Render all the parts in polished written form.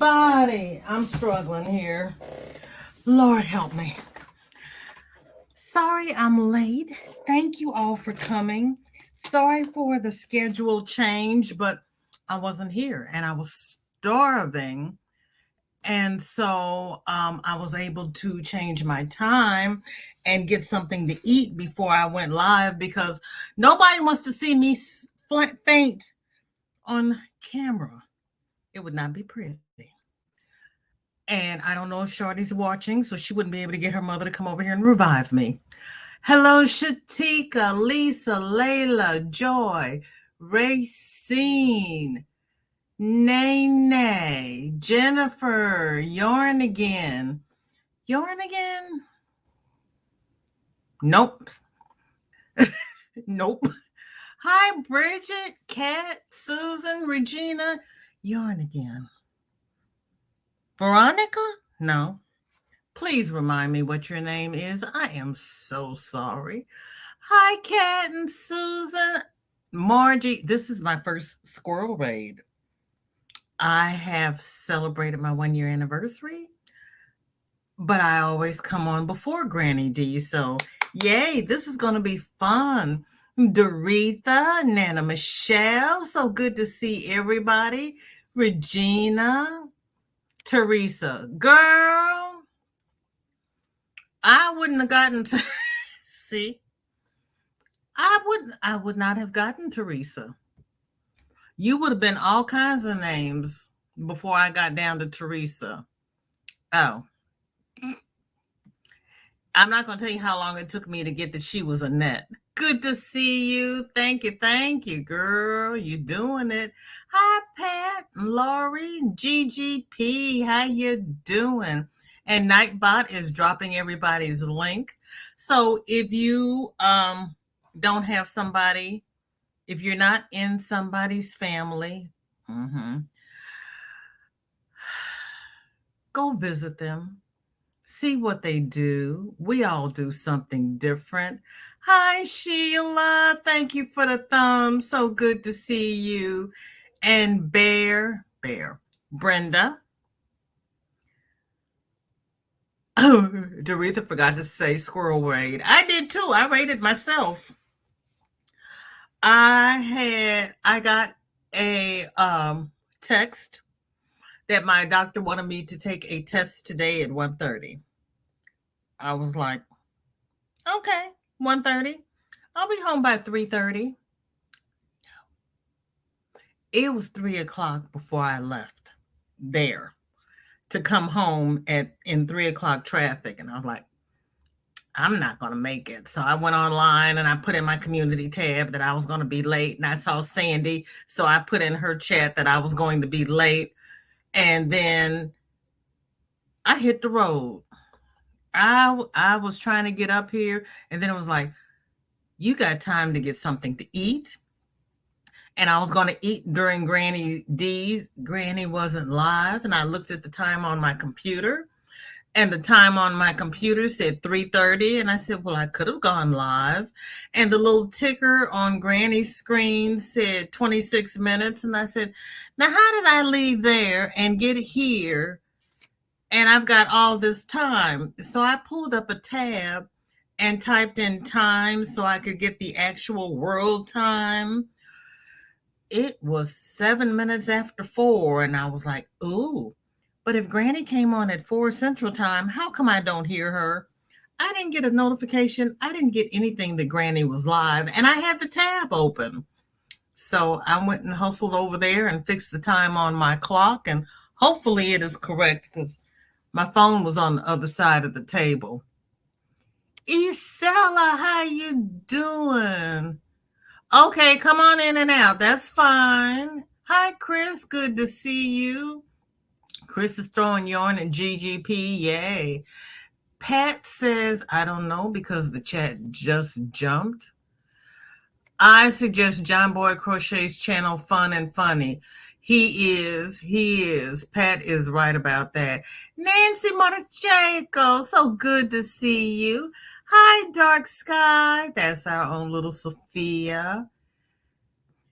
everybody. I'm struggling here. Lord help me. Sorry I'm late. Thank you all for coming. Sorry for the schedule change, but I wasn't here and I was starving. And so I was able to change my time and get something to eat before I went live because nobody wants to see me faint on camera. It would not be pretty. And I don't know if Shorty's watching, so she wouldn't be able to get her mother to come over here and revive me. Hello, Shatika, Lisa, Layla, Joy, Racine, Nene, Jennifer, Yarn again. Yarn again? Nope. Nope. Hi, Bridget, Kat, Susan, Regina, Yarn again. Veronica? No. Please remind me what your name is. I am so sorry. Hi, Kat and Susan. Margie, this is my first squirrel raid. I have celebrated my 1-year anniversary, but I always come on before Granny D. So, yay, this is going to be fun. Doretha, Nana Michelle, so good to see everybody. Regina, Teresa, girl, I wouldn't have gotten to see. I would not have gotten Teresa. You would have been all kinds of names before I got down to Teresa. Oh. I'm not going to tell you how long it took me to get that she was Annette. Good to see you. Thank you, girl. You doing it. Hi, Pat, Laurie, GGP. How you doing? And Nightbot is dropping everybody's link. So if you don't have somebody, if you're not in somebody's family, go visit them. See what they do. We all do something different. Hi, Sheila. Thank you for the thumbs. So good to see you. And Bear, Brenda. Oh, Doretha forgot to say squirrel raid. I did too. I raided myself. I got a text that my doctor wanted me to take a test today at 1:30. I was like, okay, 1:30. I'll be home by 3:30. It was 3:00 before I left there to come home in 3:00 traffic. And I was like, I'm not going to make it. So I went online and I put in my community tab that I was going to be late. And I saw Sandy. So I put in her chat that I was going to be late. And then I hit the road. I was trying to get up here. And then it was like, you got time to get something to eat. And I was going to eat during Granny D's. Granny wasn't live. And I looked at the time on my computer. And the time on my computer said 3:30. And I said, well, I could have gone live. And the little ticker on Granny's screen said 26 minutes. And I said, now, how did I leave there and get here? And I've got all this time. So I pulled up a tab and typed in time so I could get the actual world time. It was 7 minutes after 4. And I was like, ooh. But if Granny came on at 4 Central Time, how come I don't hear her? I didn't get a notification. I didn't get anything that Granny was live. And I had the tab open. So I went and hustled over there and fixed the time on my clock. And hopefully it is correct because my phone was on the other side of the table. Isella, how you doing? Okay, come on in and out. That's fine. Hi, Chris. Good to see you. Chris is throwing yarn at GGP. Yay. Pat says, I don't know because the chat just jumped. I suggest John Boy Crochet's channel, Fun and Funny. He is. Pat is right about that. Nancy Marcheco, so good to see you. Hi, Dark Sky. That's our own little Sophia.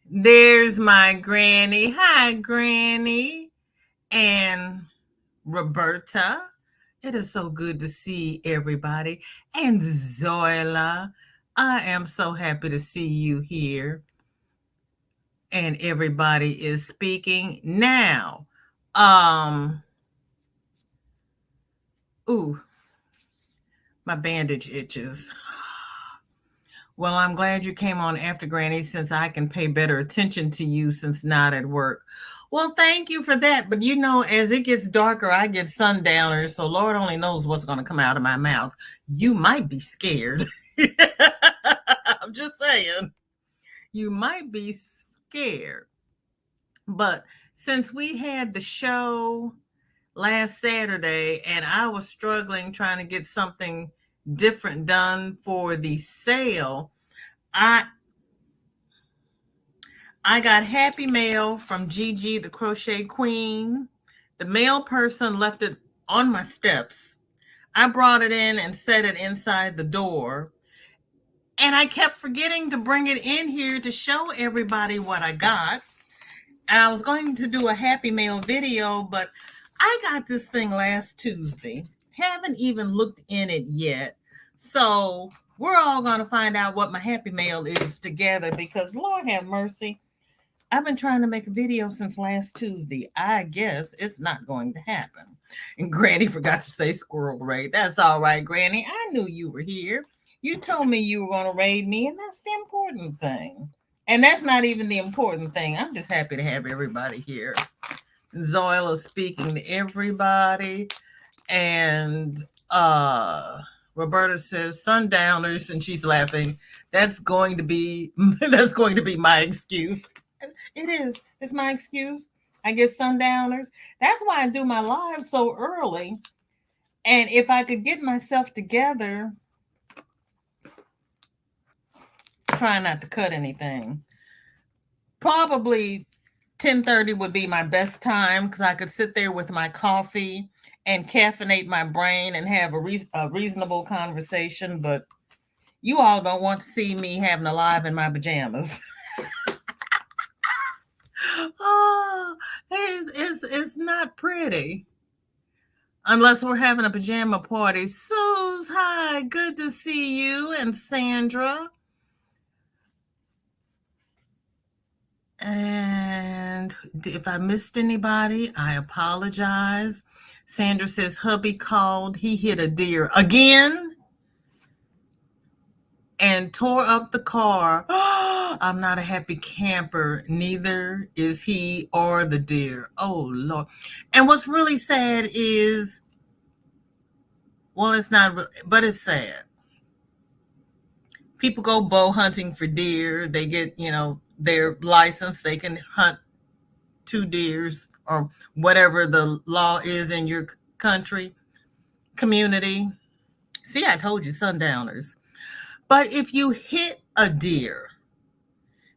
There's my Granny. Hi, Granny. and Roberta. It is so good to see everybody. And Zoila, I am so happy to see you here. And everybody is speaking now. Ooh, my bandage itches. Well, I'm glad you came on after Granny since I can pay better attention to you since not at work. Well, thank you for that. But you know, as it gets darker, I get sundowners. So Lord only knows what's going to come out of my mouth. You might be scared. I'm just saying. You might be scared. But since we had the show last Saturday and I was struggling trying to get something different done for the sale, I got Happy Mail from Gigi, the Crochet Queen. The mail person left it on my steps. I brought it in and set it inside the door. And I kept forgetting to bring it in here to show everybody what I got. And I was going to do a Happy Mail video, but I got this thing last Tuesday. Haven't even looked in it yet. So we're all going to find out what my Happy Mail is together because Lord have mercy. I've been trying to make a video since last Tuesday. I guess it's not going to happen. And Granny forgot to say squirrel raid. That's all right, Granny. I knew you were here. You told me you were going to raid me, and that's the important thing. And that's not even the important thing. I'm just happy to have everybody here. Zoila speaking to everybody. And Roberta says sundowners, and she's laughing. That's going to be my excuse. It is. It's my excuse. I get sundowners. That's why I do my live so early. And if I could get myself together, try not to cut anything. Probably 10:30 would be my best time because I could sit there with my coffee and caffeinate my brain and have a reasonable conversation. But you all don't want to see me having a live in my pajamas. Oh, it's not pretty. Unless we're having a pajama party. Suze, hi, good to see you. And Sandra. And if I missed anybody, I apologize. Sandra says, hubby called. He hit a deer again and tore up the car. I'm not a happy camper. Neither is he or the deer. Oh, Lord. And what's really sad is, well, it's not, but it's sad. People go bow hunting for deer. They get, their license. They can hunt 2 deers or whatever the law is in your country, community. See, I told you, sundowners. But if you hit a deer,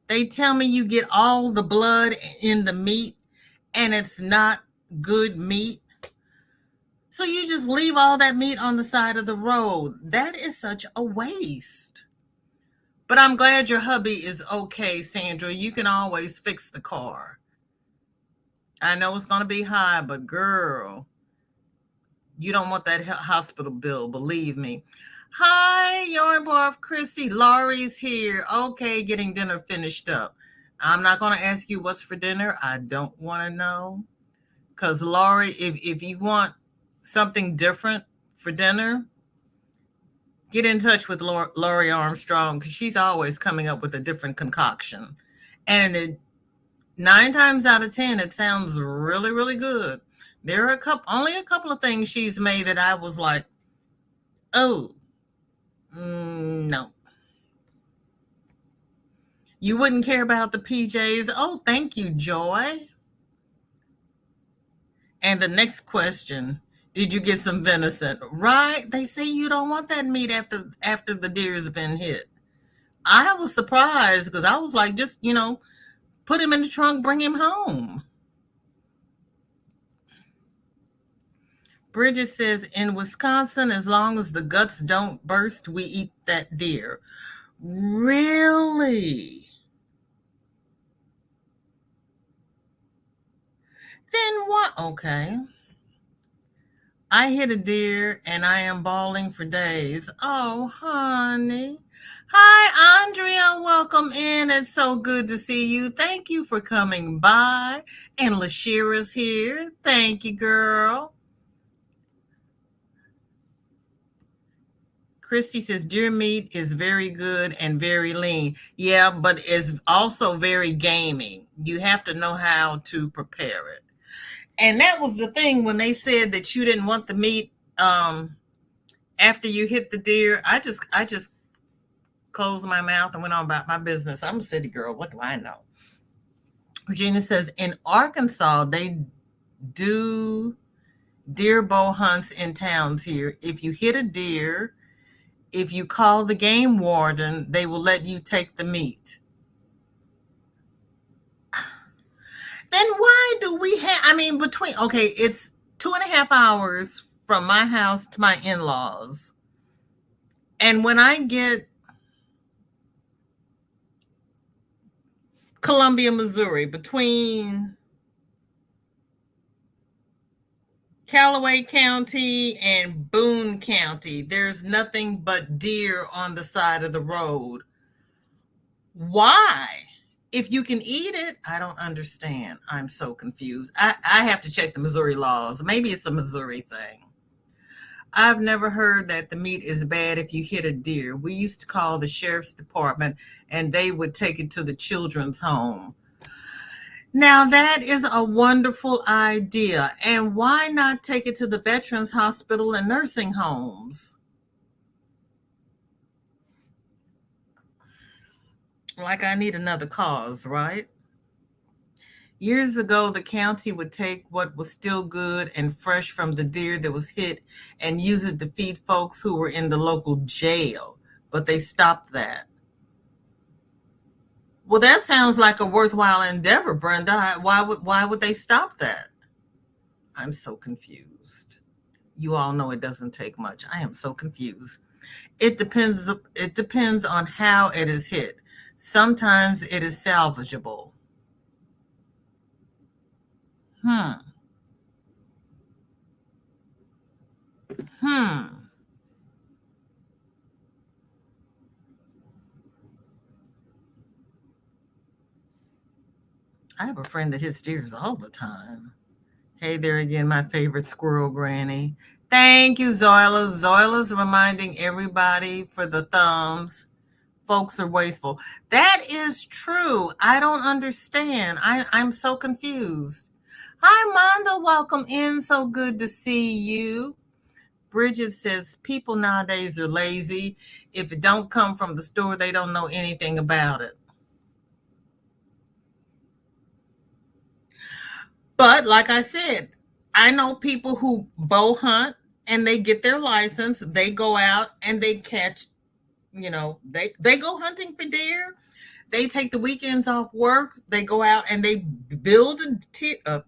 they tell me you get all the blood in the meat and it's not good meat. So you just leave all that meat on the side of the road. That is such a waste. But I'm glad your hubby is okay, Sandra. You can always fix the car. I know it's going to be high, but girl, you don't want that hospital bill, believe me. Hi, Yarn Barf Christy. Laurie's here. Okay, getting dinner finished up. I'm not going to ask you what's for dinner. I don't want to know. Because Laurie, if you want something different for dinner, get in touch with Laurie Armstrong because she's always coming up with a different concoction. And 9 times out of 10, it sounds really, really good. There are only a couple of things she's made that I was like, oh, no. You wouldn't care about the PJs? Oh, thank you, Joy. And the next question, did you get some venison? Right? They say you don't want that meat after the deer's been hit. I was surprised because I was like, just, put him in the trunk, bring him home. Bridget says, in Wisconsin, as long as the guts don't burst, we eat that deer. Really? Then what? Okay. I hit a deer and I am bawling for days. Oh, honey. Hi, Andrea. Welcome in. It's so good to see you. Thank you for coming by. And Lashira's here. Thank you, girl. Christy says deer meat is very good and very lean. Yeah, but it's also very gamey. You have to know how to prepare it. And that was the thing when they said that you didn't want the meat after you hit the deer. I just closed my mouth and went on about my business. I'm a city girl. What do I know? Regina says in Arkansas they do deer bow hunts in towns here. If you hit a deer, if you call the game warden, they will let you take the meat. Then why do we have, okay, it's 2.5 hours from my house to my in-laws. And when I get Columbia, Missouri, between Callaway County and Boone County, there's nothing but deer on the side of the road. Why? If you can eat it, I don't understand. I'm so confused. I have to check the Missouri laws. Maybe it's a Missouri thing. I've never heard that the meat is bad if you hit a deer. We used to call the sheriff's department and they would take it to the children's home. Now that is a wonderful idea. And why not take it to the Veterans Hospital and nursing homes? Like I need another cause, right? Years ago, the county would take what was still good and fresh from the deer that was hit and use it to feed folks who were in the local jail, but they stopped that. Well, that sounds like a worthwhile endeavor, Brenda. Why would they stop that? I'm so confused. You all know it doesn't take much. I am so confused. It depends on how it is hit. Sometimes it is salvageable. Hmm. I have a friend that hits deers all the time. Hey there again, my favorite squirrel granny. Thank you, Zoila. Zoila's reminding everybody for the thumbs. Folks are wasteful. That is true. I don't understand. I'm so confused. Hi, Monda. Welcome in. So good to see you. Bridget says people nowadays are lazy. If it don't come from the store, they don't know anything about it. But like I said, I know people who bow hunt and they get their license. They go out and they catch, they go hunting for deer. They take the weekends off work. They go out and they build a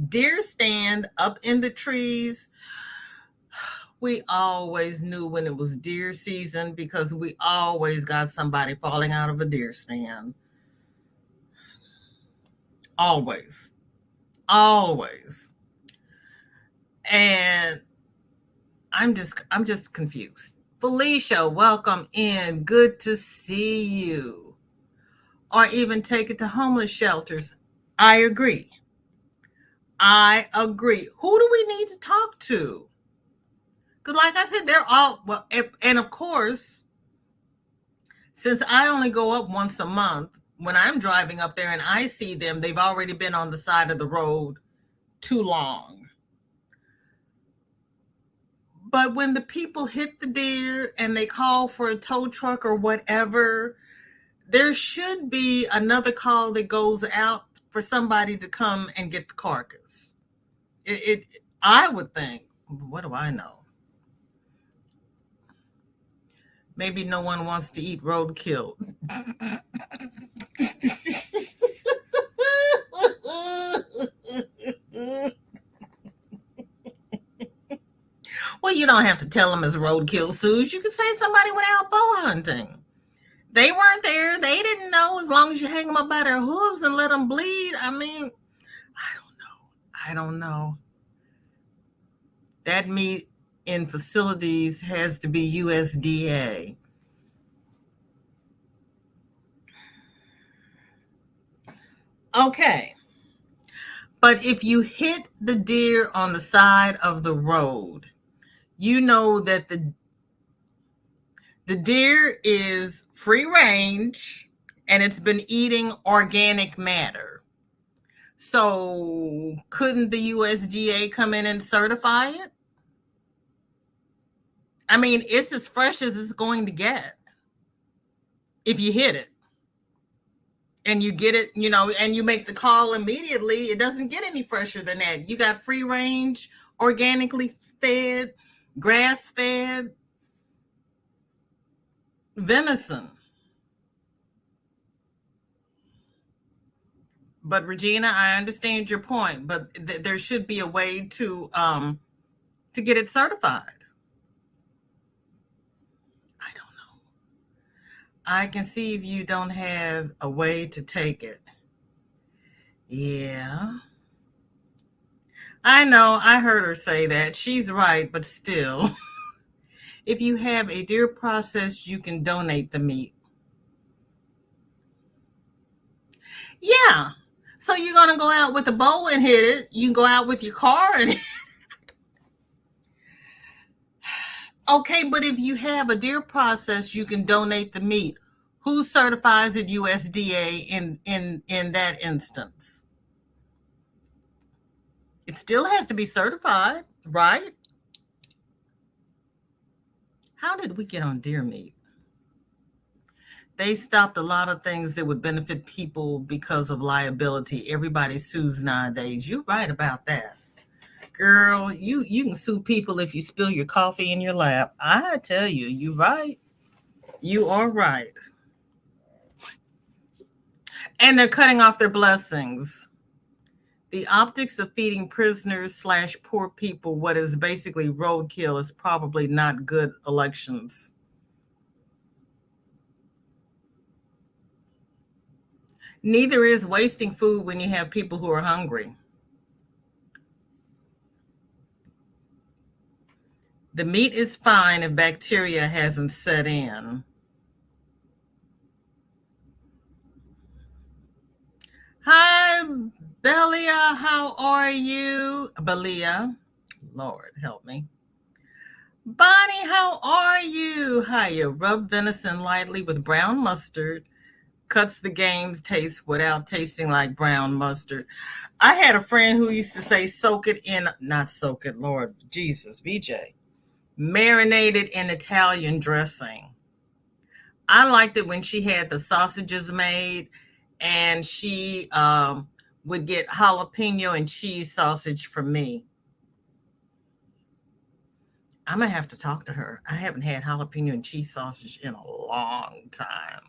deer stand up in the trees. We always knew when it was deer season because we always got somebody falling out of a deer stand. Always. And I'm just confused. Felicia, welcome in. Good to see you. Or even take it to homeless shelters. I agree. Who do we need to talk to? Because like I said, they're all, well, and of course, since I only go up once a month, when I'm driving up there and I see them, they've already been on the side of the road too long. But when the people hit the deer and they call for a tow truck or whatever, there should be another call that goes out for somebody to come and get the carcass. I would think, what do I know? Maybe no one wants to eat roadkill. Well, you don't have to tell them it's roadkill, Suze. You can say somebody went out bow hunting. They weren't there. They didn't know. As long as you hang them up by their hooves and let them bleed. I don't know. I don't know. That meat in facilities has to be USDA. Okay. But if you hit the deer on the side of the road, you know that the deer is free range and it's been eating organic matter. So couldn't the USDA come in and certify it? I mean, it's as fresh as it's going to get if you hit it and you get it, and you make the call immediately. It doesn't get any fresher than that. You got free range, organically fed, grass fed venison. But Regina, I understand your point, but there should be a way to get it certified. I don't know. I can see if you don't have a way to take it. Yeah. I know. I heard her say that. She's right, but still, if you have a deer process, you can donate the meat. Yeah. So you're going to go out with a bow and hit it. You can go out with your car and okay, but if you have a deer process, you can donate the meat. Who certifies it USDA in that instance? It still has to be certified, right? How did we get on deer meat? They stopped a lot of things that would benefit people because of liability. Everybody sues nowadays. You're right about that. Girl, you can sue people if you spill your coffee in your lap. I tell you, you're right. You are right. And they're cutting off their blessings. The optics of feeding prisoners slash poor people what is basically roadkill is probably not good elections. Neither is wasting food when you have people who are hungry. The meat is fine if bacteria hasn't set in. Hi, Belia. How are you? Belia. Lord, help me. Bonnie, how are you? Hiya. Rub venison lightly with brown mustard. Cuts the game's taste without tasting like brown mustard. I had a friend who used to say soak it in, not soak it, Lord Jesus, VJ. Marinated in Italian dressing. I liked it when she had the sausages made and she would get jalapeno and cheese sausage from me. I'm going to have to talk to her. I haven't had jalapeno and cheese sausage in a long time.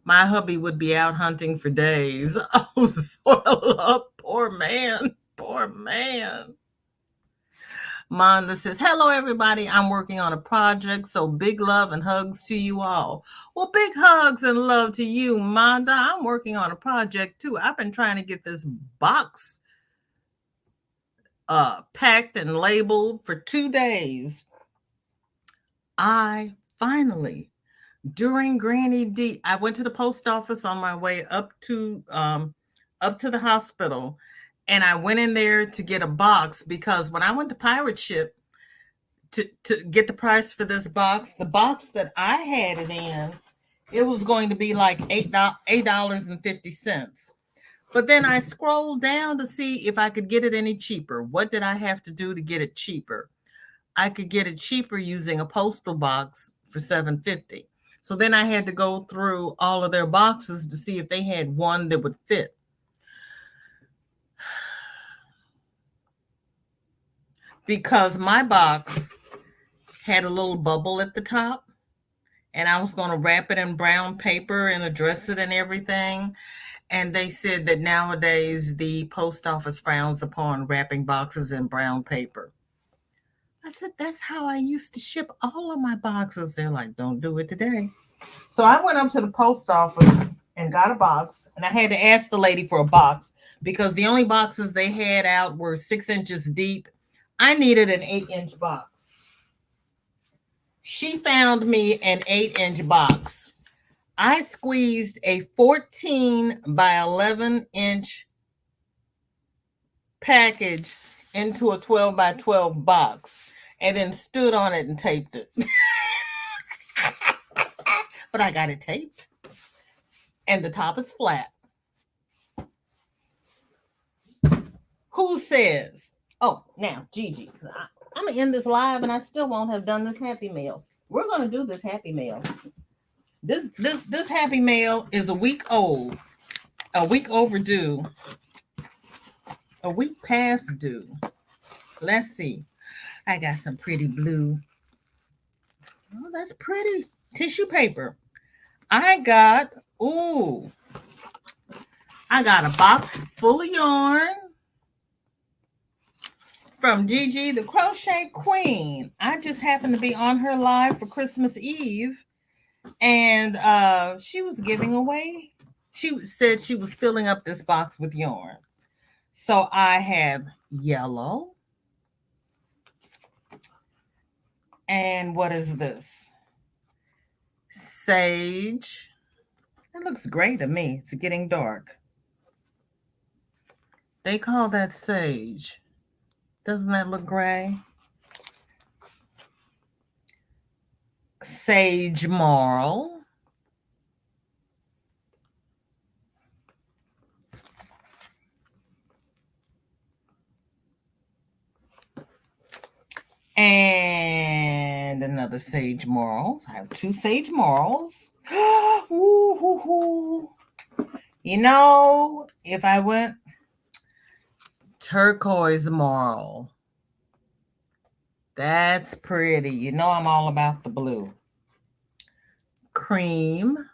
My hubby would be out hunting for days. Oh, soil up. Poor man. Poor man. Monda says, hello, everybody. I'm working on a project, so big love and hugs to you all. Well, big hugs and love to you, Monda. I'm working on a project, too. I've been trying to get this box packed and labeled for 2 days. I finally, during Granny D, I went to the post office on my way up to the hospital, and I went in there to get a box because when I went to Pirate Ship to get the price for this box, the box that I had it in, it was going to be like $8.50. But then I scrolled down to see if I could get it any cheaper. What did I have to do to get it cheaper? I could get it cheaper using a postal box for $7.50. So then I had to go through all of their boxes to see if they had one that would fit. Because my box had a little bubble at the top, and I was going to wrap it in brown paper and address it and everything. And they said that nowadays the post office frowns upon wrapping boxes in brown paper. I said, that's how I used to ship all of my boxes. They're like, don't do it today. So I went up to the post office and got a box. And I had to ask the lady for a box because the only boxes they had out were 6 inches deep. I needed an 8-inch box. She found me an 8-inch box. I squeezed a 14 by 11-inch package into a 12 by 12 box and then stood on it and taped it. But I got it taped. And the top is flat. Who says? Oh, now, Gigi, I'm going to end this live and I still won't have done this Happy Mail. We're going to do this Happy Mail. This Happy Mail is a week old, a week overdue, a week past due. Let's see. I got some pretty blue. Oh, that's pretty. Tissue paper. I got a box full of yarn from Gigi, the Crochet Queen. I just happened to be on her live for Christmas Eve, and she was giving away. She said she was filling up this box with yarn. So I have yellow. And what is this? Sage. It looks gray to me. It's getting dark. They call that sage. Doesn't that look gray? Sage marl. And another sage marls. I have 2 sage marls. You know, if I went turquoise marl, that's pretty. You know, I'm all about the blue. Cream.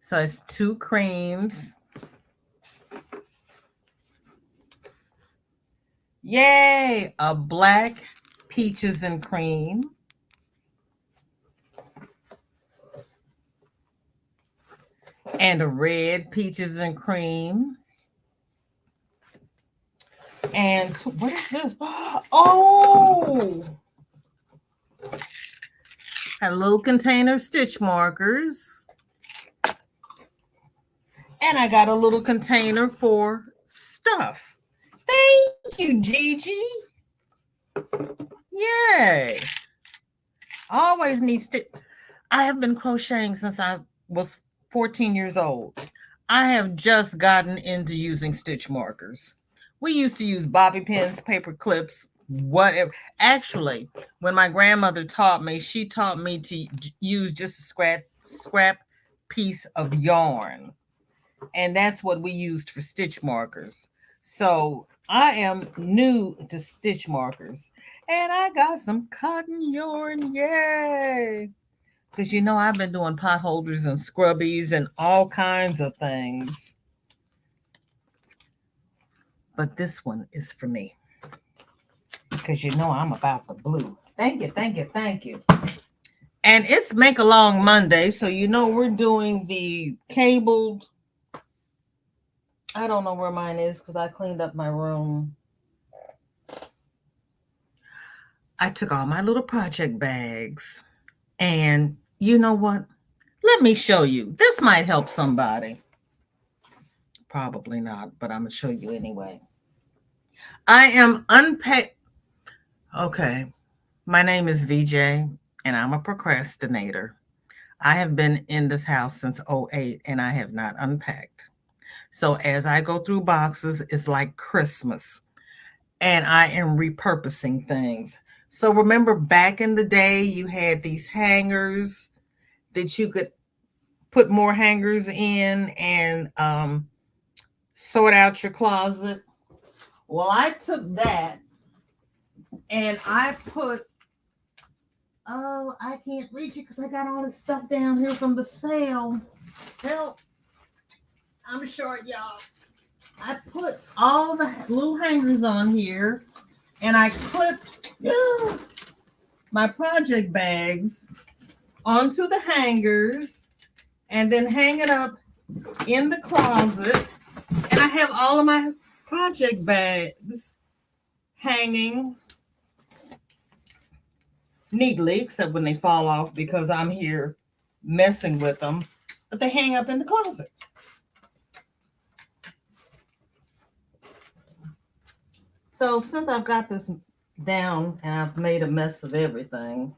So it's 2 creams. Yay! A black peaches and cream. And a red peaches and cream. And what is this? Oh! A little container of stitch markers. And I got a little container for stuff. Thank you, Gigi. Yay. Always need stitch. I have been crocheting since I was 14 years old. I have just gotten into using stitch markers. We used to use bobby pins, paper clips, whatever. Actually, when my grandmother taught me, she taught me to use just a scrap piece of yarn. And that's what we used for stitch markers. So I am new to stitch markers. And I got some cotton yarn. Yay! Because you know I've been doing pot holders and scrubbies and all kinds of things. But this one is for me. Because you know I'm about the blue. Thank you, thank you, thank you. And it's Make Along Monday. So you know we're doing the cabled. I don't know where mine is because I cleaned up my room. I took all my little project bags. And you know what? Let me show you. This might help somebody. Probably not, but I'm going to show you anyway. I am unpacked. Okay. My name is VJ, and I'm a procrastinator. I have been in this house since 2008, and I have not unpacked. So as I go through boxes, it's like Christmas, and I am repurposing things. So remember back in the day, you had these hangers that you could put more hangers in and sort out your closet. Well, I took that and I put, I can't reach it because I got all this stuff down here from the sale. Help. I'm short, y'all. I put all the little hangers on here and I clipped my project bags onto the hangers and then hang it up in the closet. And I have all of my project bags hanging neatly, except when they fall off because I'm here messing with them. But they hang up in the closet. So since I've got this down and I've made a mess of everything,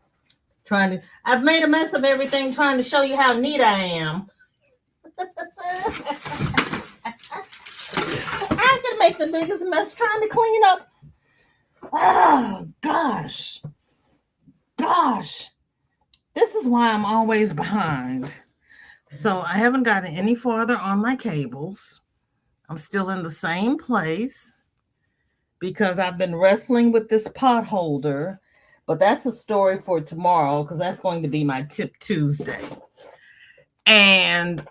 I've made a mess of everything trying to show you how neat I am. I can make the biggest mess trying to clean up. Oh, gosh. This is why I'm always behind. So I haven't gotten any farther on my cables. I'm still in the same place because I've been wrestling with this pot holder, but that's a story for tomorrow because that's going to be my Tip Tuesday. And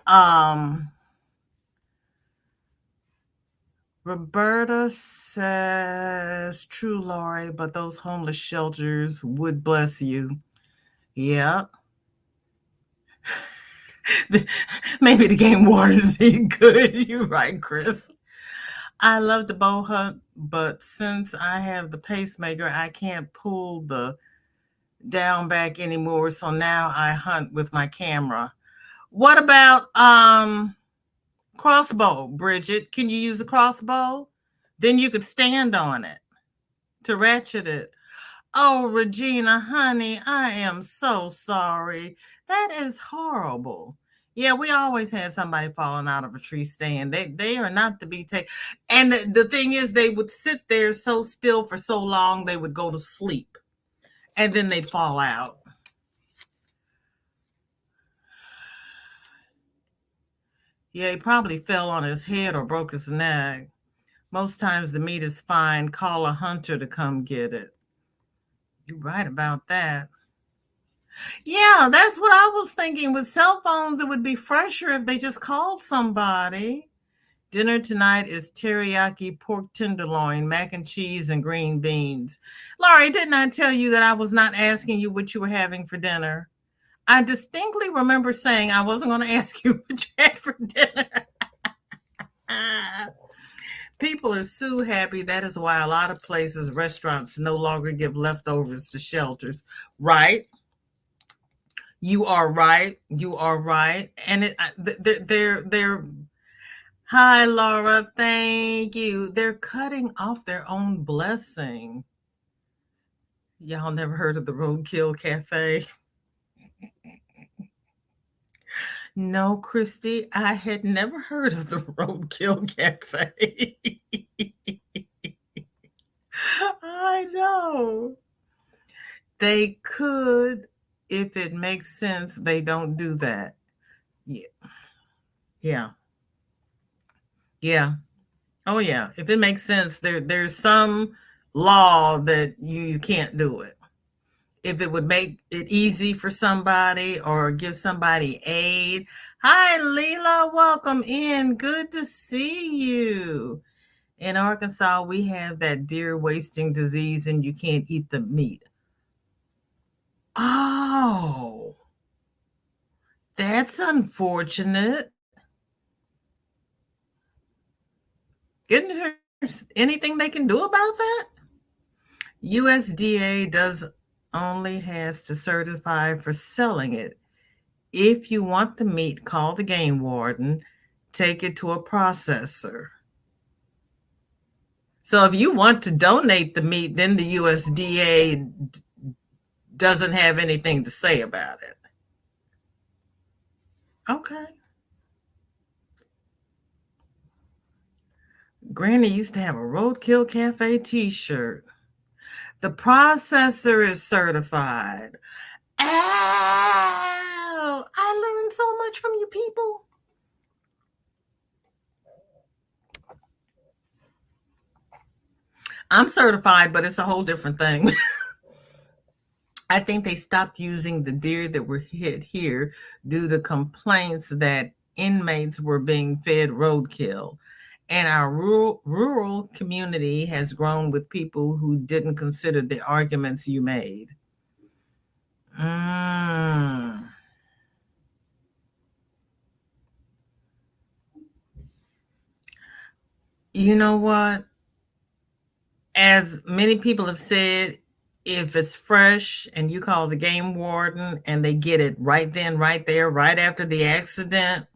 Roberta says, true, Lori, but those homeless shelters would bless you. Yeah. Maybe the game waters ain't good. You're right, Chris. I love the bow hunt, but since I have the pacemaker, I can't pull the down back anymore. So now I hunt with my camera. What about crossbow, Bridget? Can you use a crossbow? Then you could stand on it to ratchet it. Oh, Regina, honey, I am so sorry. That is horrible. Yeah, we always had somebody falling out of a tree stand. They are not to be taken. And the thing is, they would sit there so still for so long, they would go to sleep. And then they'd fall out. Yeah, he probably fell on his head or broke his neck. Most times the meat is fine. Call a hunter to come get it. You're right about that. Yeah, that's what I was thinking. With cell phones, it would be fresher if they just called somebody. Dinner tonight is teriyaki pork tenderloin, mac and cheese, and green beans. Laurie, didn't I tell you that I was not asking you what you were having for dinner? I distinctly remember saying I wasn't going to ask you what you had for dinner. People are so happy. That is why a lot of places, restaurants, no longer give leftovers to shelters. Right? You are right. You are right. And they're. Hi, Laura. Thank you. They're cutting off their own blessing. Y'all never heard of the Roadkill Cafe? No, Christy, I had never heard of the Roadkill Cafe. I know. They could, if it makes sense, they don't do that. Yeah. Yeah. Yeah. Oh yeah. If it makes sense, there's some law that you can't do it. If it would make it easy for somebody or give somebody aid. Hi, Leela. Welcome in. Good to see you. In Arkansas, we have that deer wasting disease and you can't eat the meat. Oh, that's unfortunate. Isn't there anything they can do about that? USDA does only has to certify for selling it. If you want the meat, call the game warden, take it to a processor. So if you want to donate the meat, then the USDA doesn't have anything to say about it. Okay. Granny used to have a Roadkill Cafe t-shirt. The processor is certified. Oh, I learned so much from you people. I'm certified, but it's a whole different thing. I think they stopped using the deer that were hit here due to complaints that inmates were being fed roadkill. And our rural community has grown with people who didn't consider the arguments you made. Mm. You know what? As many people have said, if it's fresh and you call the game warden and they get it right then, right there, right after the accident,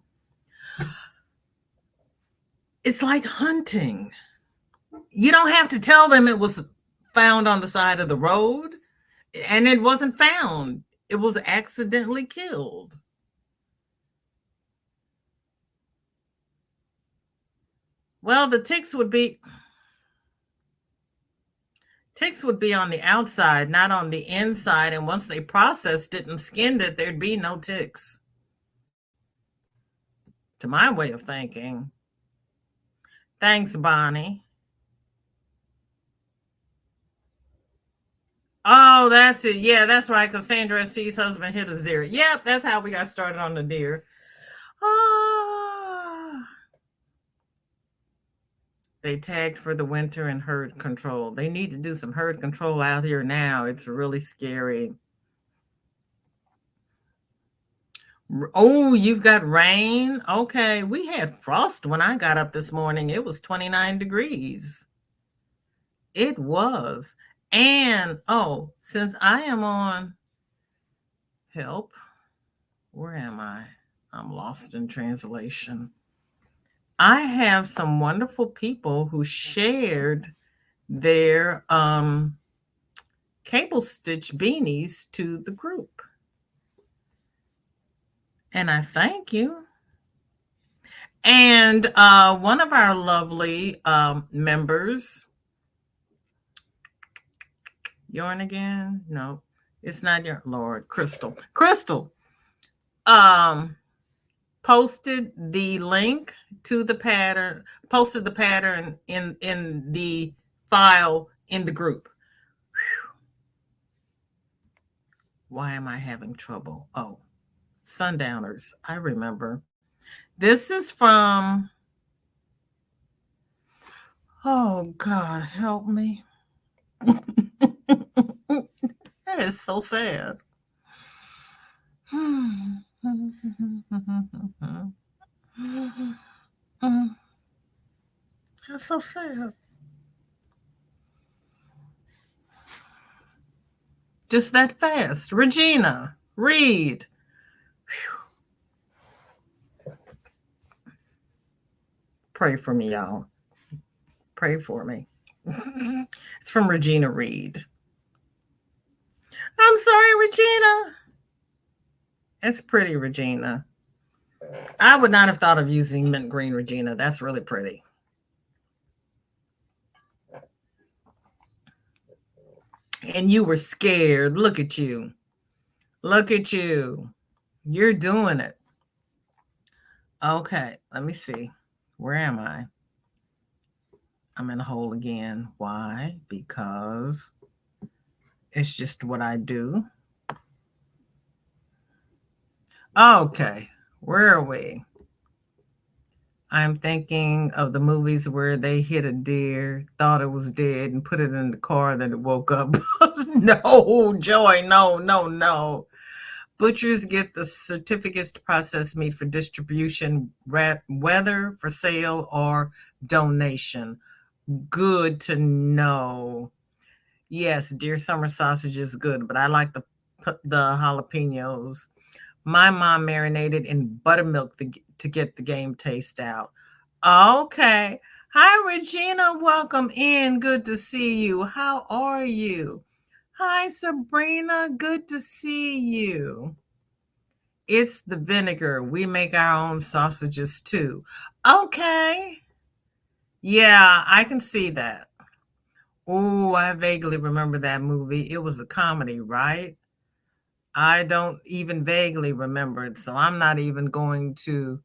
it's like hunting. You don't have to tell them it was found on the side of the road and it wasn't found. It was accidentally killed. Well, the ticks would be on the outside, not on the inside. And once they processed it and skinned it, there'd be no ticks. To my way of thinking. Thanks, Bonnie. Oh, that's it. Yeah, that's right. Cassandra C's husband hit a deer. Yep, that's how we got started on the deer. Ah. They tagged for the winter and herd control. They need to do some herd control out here now. It's really scary. Oh, you've got rain? Okay. We had frost when I got up this morning. It was 29 degrees. It was. And oh, since I am on help, where am I? I'm lost in translation. I have some wonderful people who shared their cable stitch beanies to the group. And I thank you. And one of our lovely members, Yarn again? No, it's not your Lord. Crystal. Crystal posted the link to the pattern, posted the pattern in the file in the group. Whew. Why am I having trouble? Oh, Sundowners. I remember. This is from, oh God, help me. That is so sad. That's so sad. Just that fast. Regina, read. Pray for me, y'all. Pray for me. It's from Regina Reed. I'm sorry, Regina. It's pretty, Regina. I would not have thought of using mint green, Regina. That's really pretty. And you were scared. Look at you. Look at you. You're doing it. Okay, let me see. Where am I? I'm in a hole again. Why? Because it's just what I do. Okay, where are we? I'm thinking of the movies where they hit a deer, thought it was dead, and put it in the car, then it woke up. No, Joy, no, no, no. Butchers get the certificates to process meat for distribution, whether for sale or donation. Good to know. Yes, deer summer sausage is good, but I like the jalapenos. My mom marinated in buttermilk to get the game taste out. Okay. Hi, Regina. Welcome in. Good to see you. How are you? Hi, Sabrina. Good to see you. It's the vinegar. We make our own sausages too. Okay. Yeah, I can see that. Oh, I vaguely remember that movie. It was a comedy, right? I don't even vaguely remember it, so I'm not even going to.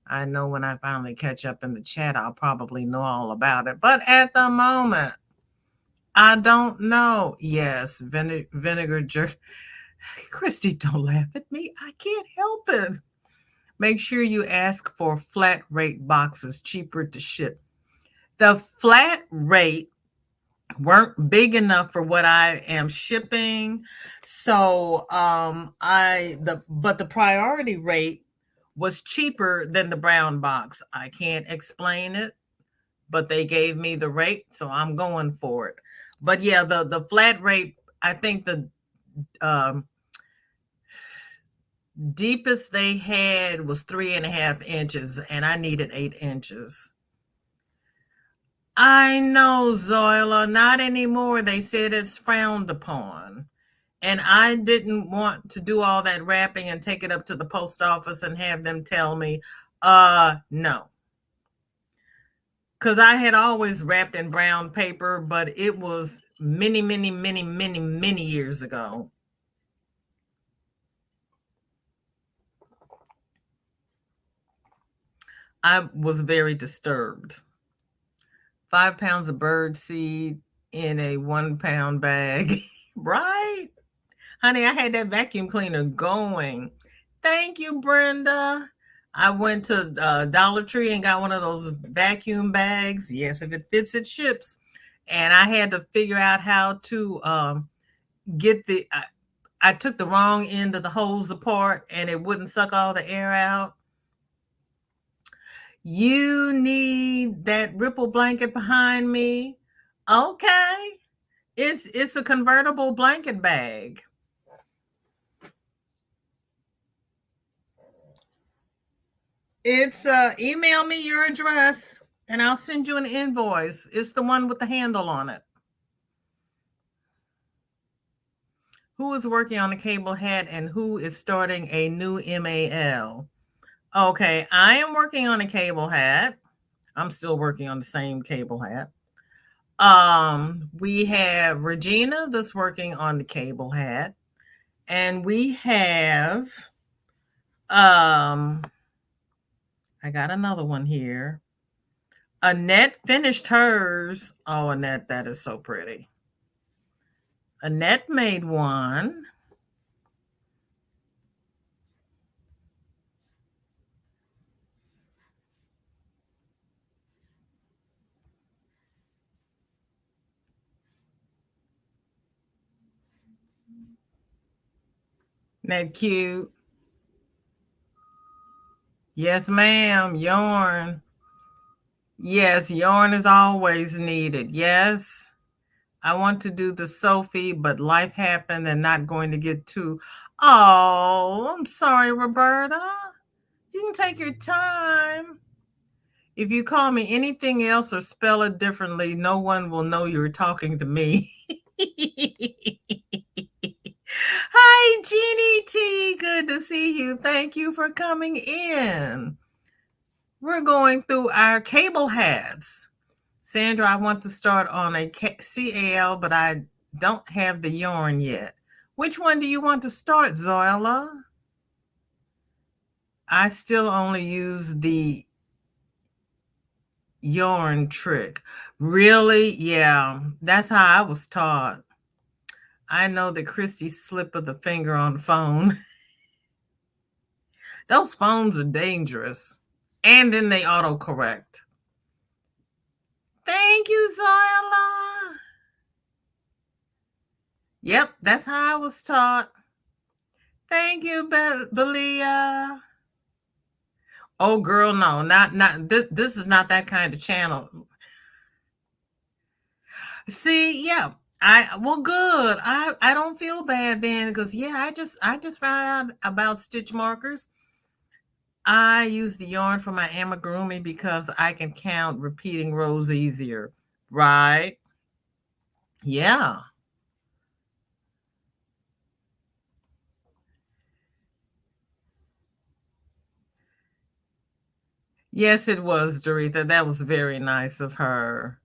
I know when I finally catch up in the chat, I'll probably know all about it. But at the moment, I don't know. Yes, vinegar jerk. Christy, don't laugh at me. I can't help it. Make sure you ask for flat rate boxes, cheaper to ship. The flat rate weren't big enough for what I am shipping. So but the priority rate was cheaper than the brown box. I can't explain it, but they gave me the rate, so I'm going for it. But yeah, the flat rate, I think the um, deepest they had was 3.5 inches, and I needed 8 inches. I know, Zoila, not anymore. They said it's frowned upon. And I didn't want to do all that wrapping and take it up to the post office and have them tell me, no. Because I had always wrapped in brown paper, but it was many, many, many, many, many years ago. I was very disturbed. 5 pounds of bird seed in a 1 pound bag, right? Honey, I had that vacuum cleaner going. Thank you, Brenda. I went to Dollar Tree and got one of those vacuum bags. Yes, if it fits, it ships. And I had to figure out how to get I took the wrong end of the hose apart and it wouldn't suck all the air out. You need that ripple blanket behind me. Okay. It's a convertible blanket bag. It's email me your address and I'll send you an invoice. It's the one with the handle on it. Who is working on a cable hat and who is starting a new MAL? Okay, I am working on a cable hat. I'm still working on the same cable hat. We have Regina that's working on the cable hat. And we have I got another one here. Annette finished hers. Oh, Annette, that is so pretty. Annette made one. That cute. Yes, ma'am. Yarn. Yes, yarn is always needed. Yes. I want to do the Sophie, but life happened and not going to get to. Oh, I'm sorry, Roberta. You can take your time. If you call me anything else or spell it differently, no one will know you're talking to me. Hi, Jeannie T. Good to see you. Thank you for coming in. We're going through our cable hats. Sandra, I want to start on a CAL, but I don't have the yarn yet. Which one do you want to start, Zoila? I still only use the yarn trick. Really? Yeah, that's how I was taught. I know that Christy slip of the finger on the phone. Those phones are dangerous. And then they autocorrect. Thank you, Zoila. Yep, that's how I was taught. Thank you, Belia. Oh, girl, no, not this. This is not that kind of channel. See, yeah, good. I don't feel bad then because yeah, I just found out about stitch markers. I use the yarn for my amigurumi because I can count repeating rows easier, right? Yeah. Yes, it was, Doretha. That was very nice of her.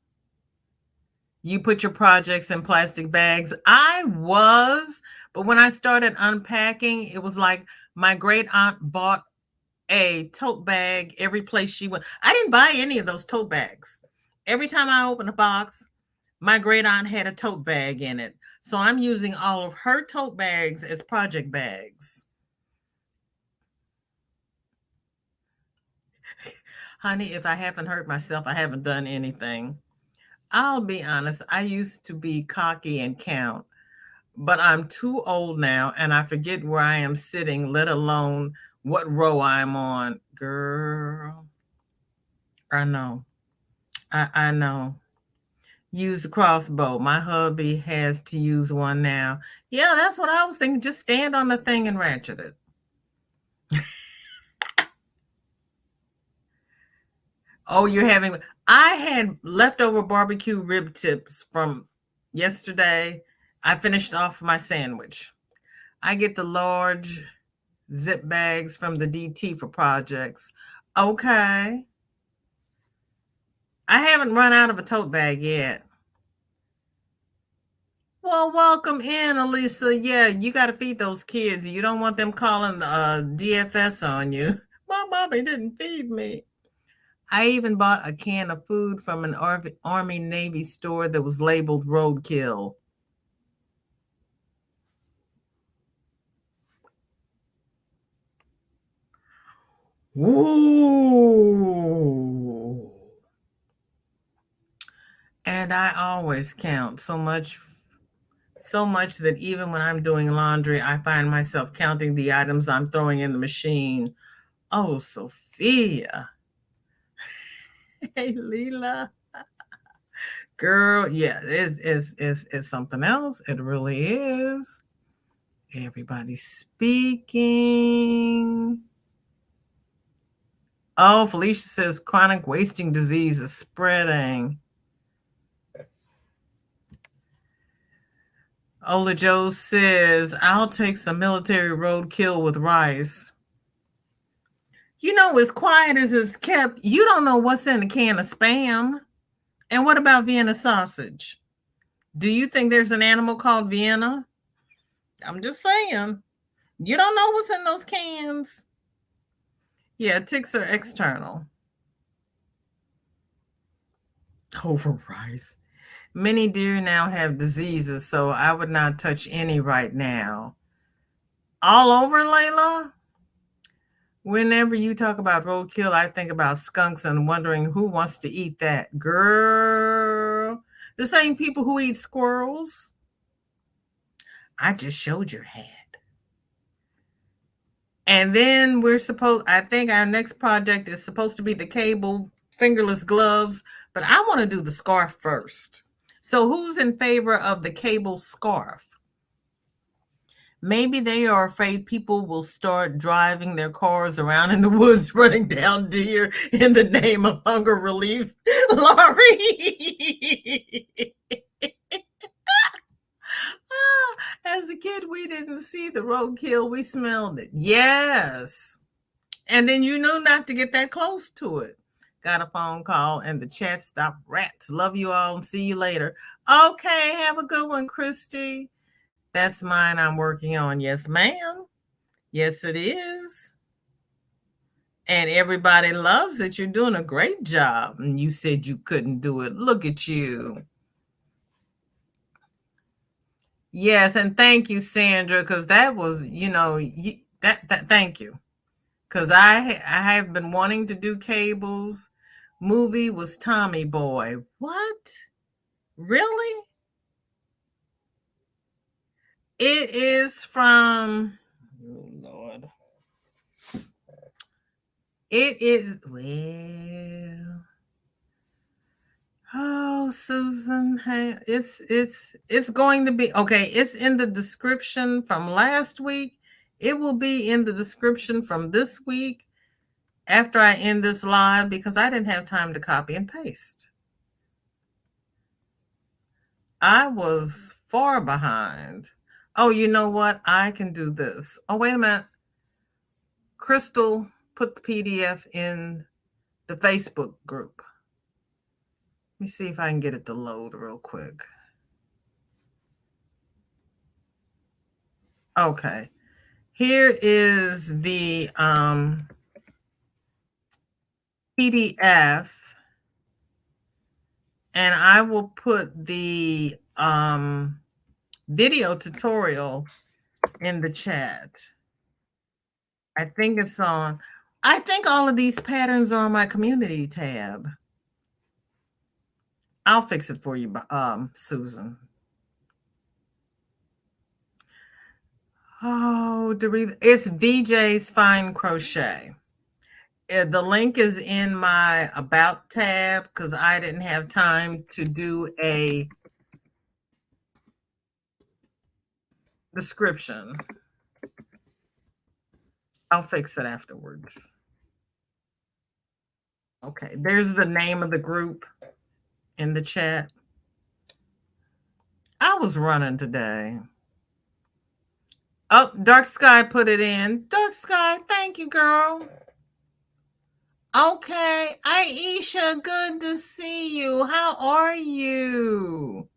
You put your projects in plastic bags. I was, but when I started unpacking, it was like my great aunt bought a tote bag every place she went. I didn't buy any of those tote bags. Every time I opened a box, my great aunt had a tote bag in it. So I'm using all of her tote bags as project bags. Honey, if I haven't hurt myself, I haven't done anything. I'll be honest, I used to be cocky and count, but I'm too old now and I forget where I am sitting, let alone what row I'm on. Girl, I know. I know. Use the crossbow. My hubby has to use one now. Yeah, that's what I was thinking. Just stand on the thing and ratchet it. Oh, you're having. I had leftover barbecue rib tips from yesterday. I finished off my sandwich. I get the large zip bags from the DT for projects. Okay. I haven't run out of a tote bag yet. Well, welcome in, Elisa. Yeah, you got to feed those kids. You don't want them calling DFS on you. My mommy didn't feed me. I even bought a can of food from an Army Navy store that was labeled roadkill. Ooh. And I always count so much that even when I'm doing laundry, I find myself counting the items I'm throwing in the machine. Oh, Sophia. Hey, Leela. Girl, yeah, it's something else. It really is. Everybody's speaking. Oh, Felicia says chronic wasting disease is spreading. Ola Joe says, I'll take some military roadkill with rice. You know, as quiet as it's kept, you don't know what's in a can of Spam. And what about Vienna sausage? Do you think there's an animal called Vienna? I'm just saying. You don't know what's in those cans. Yeah, ticks are external. Over rice. Many deer now have diseases, so I would not touch any right now. All over, Layla? Whenever you talk about roadkill, I think about skunks and wondering who wants to eat that. Girl, the same people who eat squirrels. I just showed your hat. And then I think our next project is supposed to be the cable fingerless gloves, but I want to do the scarf first. So who's in favor of the cable scarf? Maybe they are afraid people will start driving their cars around in the woods, running down deer in the name of hunger relief. Laurie. As a kid, we didn't see the roadkill, we smelled it. Yes. And then you knew not to get that close to it. Got a phone call and the chat stopped. Rats. Love you all and see you later. Okay, have a good one, Christy. That's mine I'm working on. Yes, ma'am. Yes, it is. And everybody loves it. You're doing a great job. And you said you couldn't do it. Look at you. Yes, and thank you, Sandra, because that was, thank you. Because I have been wanting to do cables. Movie was Tommy Boy. What? Really? It is from, oh Lord. It is, well, oh, Susan, hey, it's going to be okay. It's in the description from last week. It will be in the description from this week after I end this live because I didn't have time to copy and paste. I was far behind. Oh, you know what? I can do this. Oh, wait a minute. Crystal put the PDF in the Facebook group. Let me see if I can get it to load real quick. Okay. Here is the PDF, and I will put the video tutorial in the chat. I think I think all of these patterns are on my community tab. I'll fix it for you, Susan. Oh, it's VJ's Fine Crochet. The link is in my About tab because I didn't have time to do a description. I'll fix it afterwards. Okay, there's the name of the group in the chat. I was running today. Oh, Dark Sky put it in. Dark Sky, thank you, girl. Okay, Aisha, good to see you. How are you?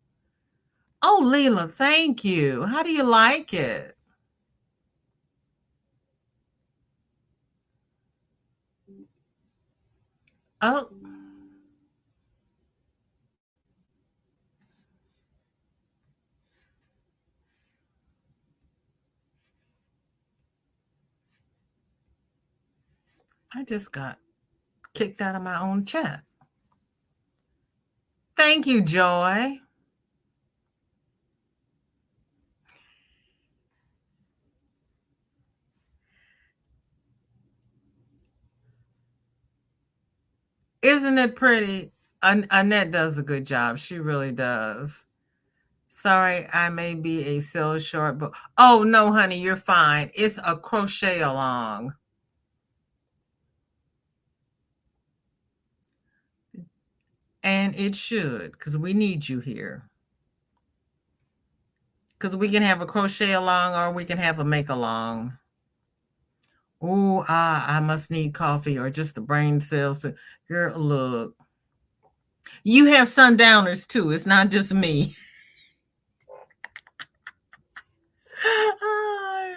Oh, Leela, thank you. How do you like it? Oh, I just got kicked out of my own chat. Thank you, Joy. Isn't it pretty? Annette does a good job. She really does. Sorry, I may be a sales short, but oh no, honey, you're fine. It's a crochet along. And it should, because we need you here. Because we can have a crochet along or we can have a make along. Oh, I must need coffee or just the brain cells. Girl, look. You have sundowners too. It's not just me.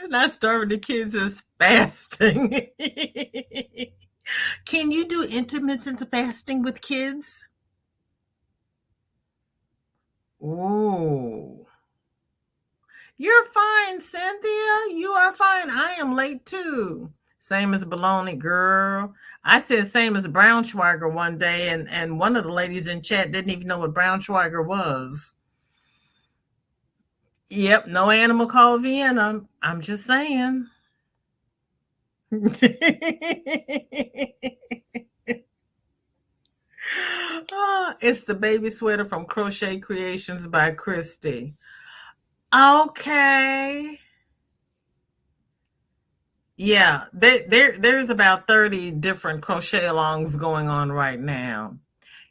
Not starving the kids is fasting. Can you do intermittent fasting with kids? Oh. You're fine, Cynthia. You are fine. I am late too. Same as baloney, girl. I said same as Braunschweiger one day, and one of the ladies in chat didn't even know what Braunschweiger was. Yep, no animal called Vienna. I'm just saying. Oh, it's the baby sweater from Crochet Creations by Christy. Okay. Yeah, there's about 30 different crochet alongs going on right now.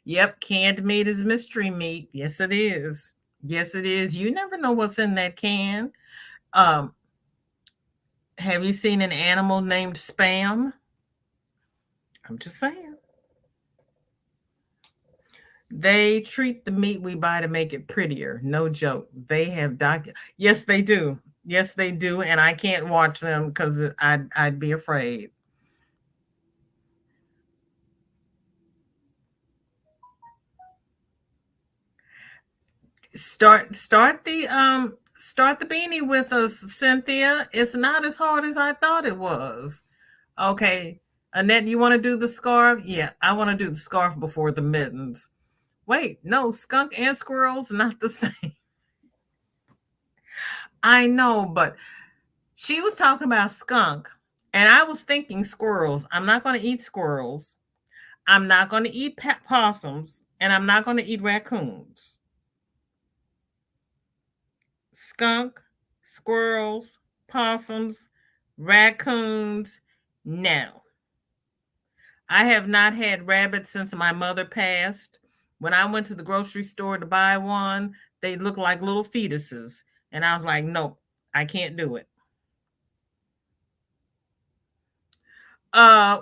Yep, canned meat is mystery meat. Yes, it is. Yes, it is. You never know what's in that can. Um, have you seen an animal named Spam? I'm just saying. They treat the meat we buy to make it prettier. No joke. They have Yes, they do. Yes, they do. And I can't watch them because I'd be afraid. Start the beanie with us, Cynthia. It's not as hard as I thought it was. Okay. Annette, you want to do the scarf? Yeah, I want to do the scarf before the mittens. Wait, no, skunk and squirrels not the same. I know, but she was talking about skunk and I was thinking squirrels. I'm not going to eat squirrels. I'm not going to eat possums and I'm not going to eat raccoons. Skunk, squirrels, possums, raccoons. No. I have not had rabbits since my mother passed. When I went to the grocery store to buy one, they looked like little fetuses. And I was like, nope, I can't do it.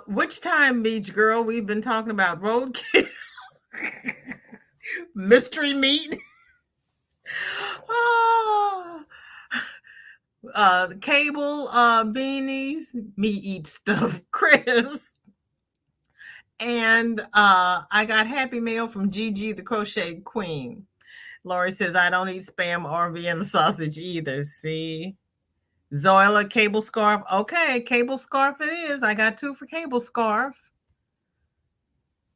Which time, beach girl? We've been talking about roadkill, mystery meat. Oh, the cable beanies, me eat stuff, Chris. And I got Happy Mail from Gigi, the Crochet Queen. Lori says, I don't eat Spam or Vienna sausage either. See? Zoila, cable scarf. Okay, cable scarf it is. I got 2 for cable scarf.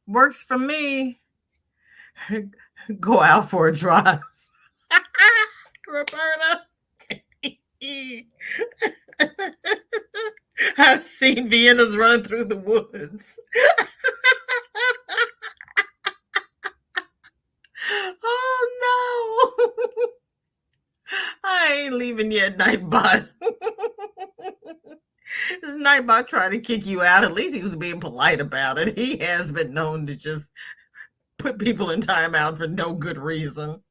Works for me. go out for a drive. Roberta. I've seen Viennas run through the woods. Oh no. I ain't leaving yet, Nightbot. This Nightbot tried to kick you out. At least he was being polite about it. He has been known to just put people in timeout for no good reason.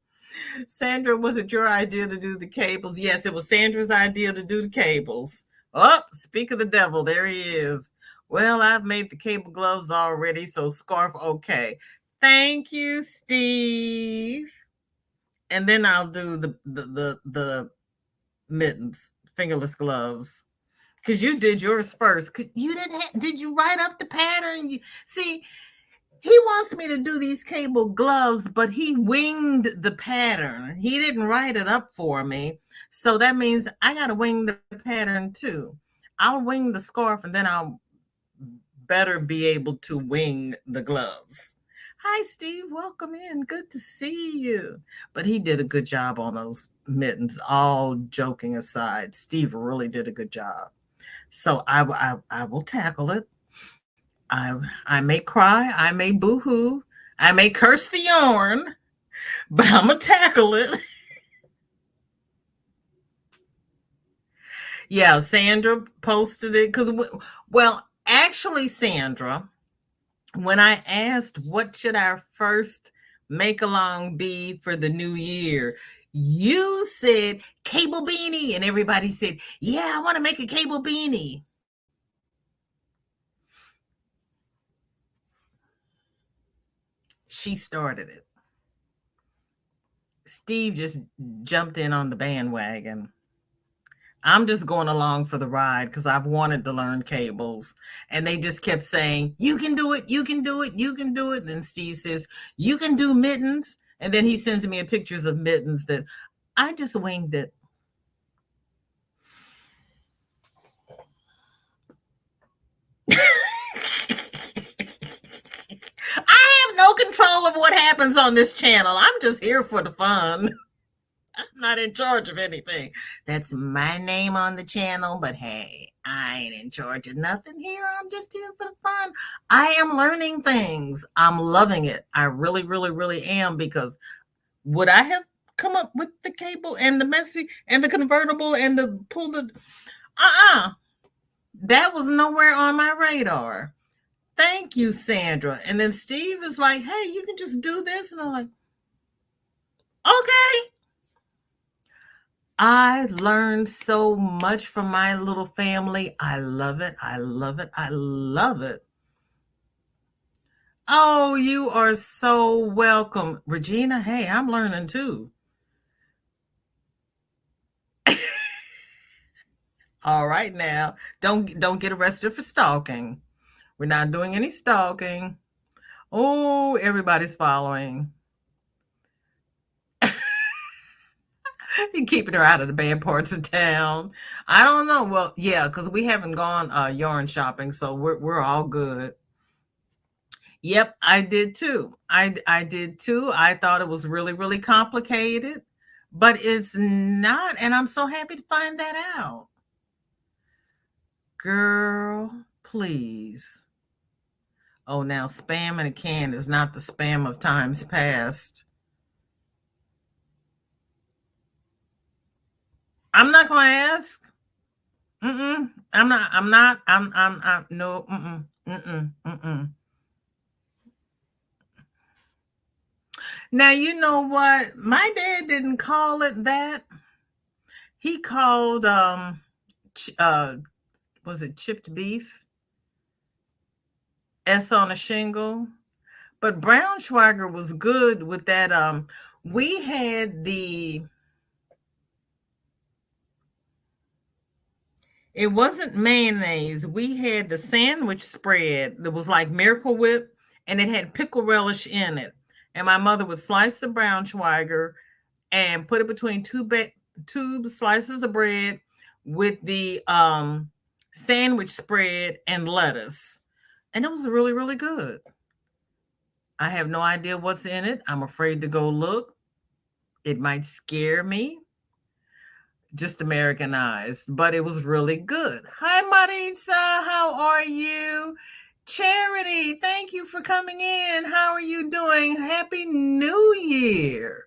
Sandra, was it your idea to do the cables? Yes, it was Sandra's idea to do the cables. Oh, speak of the devil, there he is. Well, I've made the cable gloves already, so scarf okay. Thank you, Steve. And then I'll do the mittens, fingerless gloves. Because you did yours first. You did you write up the pattern? See, he wants me to do these cable gloves, but he winged the pattern. He didn't write it up for me. So that means I got to wing the pattern too. I'll wing the scarf and then I'll better be able to wing the gloves. Hi, Steve. Welcome in. Good to see you. But he did a good job on those mittens, all joking aside. Steve really did a good job. So I will tackle it. I may cry, I may boo-hoo, I may curse the yarn, but I'm gonna tackle it. Yeah, Sandra posted it because, well, actually, Sandra, when I asked what should our first make along be for the new year, you said cable beanie, and everybody said, yeah, I want to make a cable beanie. She started it. Steve just jumped in on the bandwagon. I'm just going along for the ride because I've wanted to learn cables. And they just kept saying, you can do it, you can do it, you can do it. And then Steve says, you can do mittens. And then he sends me pictures of mittens that I just winged it. I have no control of what happens on this channel. I'm just here for the fun. I'm not in charge of anything. That's my name on the channel, but hey, I ain't in charge of nothing here. I'm just here for the fun. I am learning things. I'm loving it. I really, really, really am, because would I have come up with the cable and the messy and the convertible and the pull the that was nowhere on my radar. Thank you, Sandra. And then Steve is like, hey, you can just do this. And I'm like, okay. I learned so much from my little family. I love it. I love it. I love it. Oh, you are so welcome. Regina, hey, I'm learning too. All right now. Don't get arrested for stalking. We're not doing any stalking. Oh, everybody's following. You're keeping her out of the bad parts of town. I don't know. Well, yeah, because we haven't gone yarn shopping, so we're all good. Yep, I did too. I did too. I thought it was really, really complicated, but it's not, and I'm so happy to find that out. Girl, please. Oh, now spam in a can is not the spam of times past. I'm not going to ask. I'm not. I'm no. Now, you know what? My dad didn't call it that. He called, was it chipped beef? S on a shingle. But Braunschweiger was good with that. We had it wasn't mayonnaise. We had the sandwich spread that was like Miracle Whip, and it had pickle relish in it. And my mother would slice the Braunschweiger and put it between two slices of bread with the sandwich spread and lettuce. And it was really, really good. I have no idea what's in it. I'm afraid to go look. It might scare me. Just Americanized, but it was really good. Hi, Marisa. How are you? Charity, thank you for coming in. How are you doing? Happy New Year.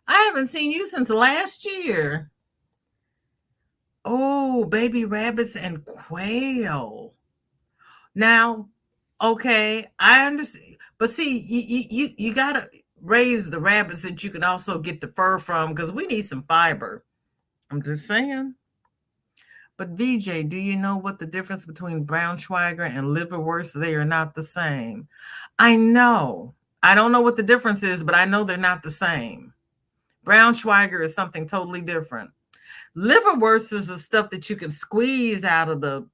I haven't seen you since last year. Oh, baby rabbits and quail. Now, okay, I understand. But see, you got to raise the rabbits that you can also get the fur from because we need some fiber. I'm just saying. But VJ, do you know what the difference between Braunschweiger and liverwurst? They are not the same. I know. I don't know what the difference is, but I know they're not the same. Braunschweiger is something totally different. Liverwurst is the stuff that you can squeeze out of the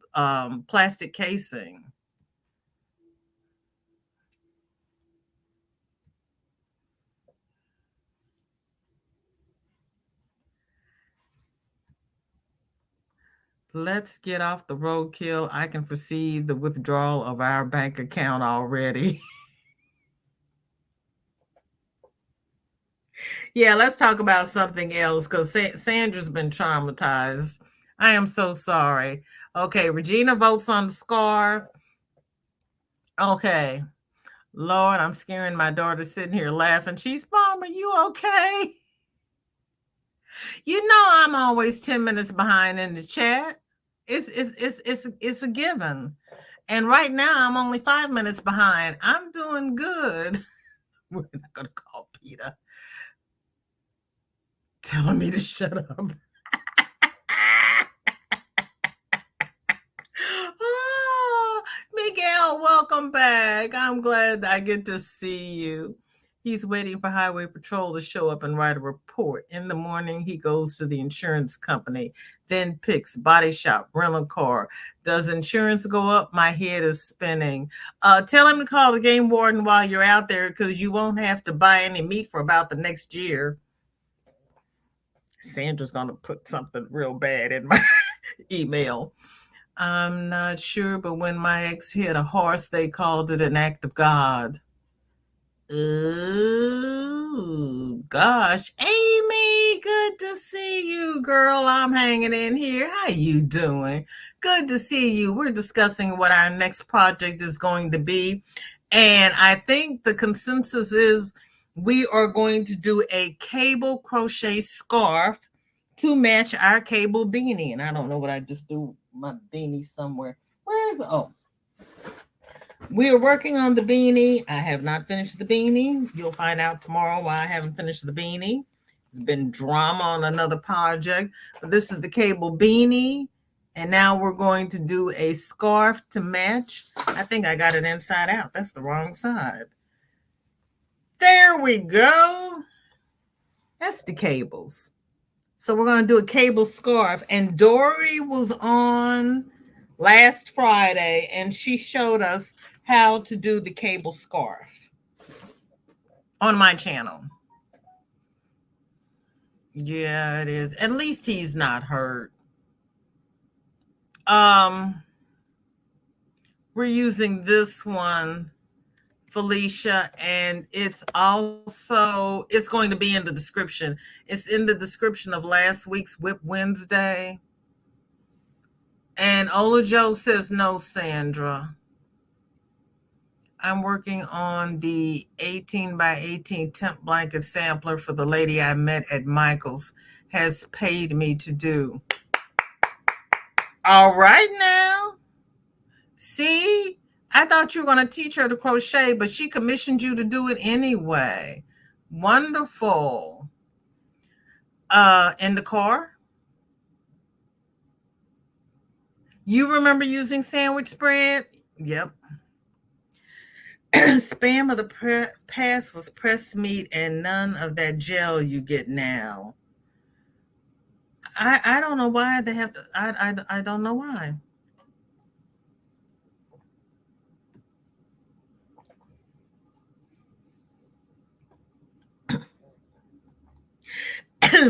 plastic casing. Let's get off the roadkill. I can foresee the withdrawal of our bank account already. Yeah, let's talk about something else because Sandra's been traumatized. I am so sorry. Okay, Regina votes on the scarf. Okay. Lord, I'm scaring my daughter sitting here laughing. She's, Mom, are you okay? You know I'm always 10 minutes behind in the chat. It's a given. And right now I'm only 5 minutes behind. I'm doing good. We're not gonna call Peter telling me to shut up. Oh, Miguel, welcome back. I'm glad I get to see you. He's waiting for Highway Patrol to show up and write a report. In the morning, he goes to the insurance company, then picks body shop, rental car. Does insurance go up? My head is spinning. Tell him to call the game warden while you're out there because you won't have to buy any meat for about the next year. Sandra's going to put something real bad in my email. I'm not sure, but when my ex hit a horse, they called it an act of God. Ooh, gosh. Amy, good to see you, girl. I'm hanging in here. How you doing? Good to see you. We're discussing what our next project is going to be. And I think the consensus is we are going to do a cable crochet scarf to match our cable beanie. And I don't know what I just threw my beanie somewhere. Where is it? Oh, we are working on the beanie. I have not finished the beanie. You'll find out tomorrow why I haven't finished the beanie. It's been drama on another project, but this is the cable beanie. And now we're going to do a scarf to match. I think I got it inside out. That's the wrong side. There we go. That's the cables. So we're going to do a cable scarf. And Dory was on last Friday and she showed us how to do the cable scarf on my channel. Yeah, it is. At least he's not hurt. We're using this one, Felicia, and it's going to be in the description. It's in the description of last week's Whip Wednesday. And Olajo says no, Sandra. I'm working on the 18 by 18 temp blanket sampler for the lady I met at Michael's. Has paid me to do. All right now. See, I thought you were going to teach her to crochet, but she commissioned you to do it anyway. Wonderful. In the car? You remember using sandwich spread? Yep. Spam of the past was pressed meat and none of that gel you get now. I don't know why they have to. I don't know why.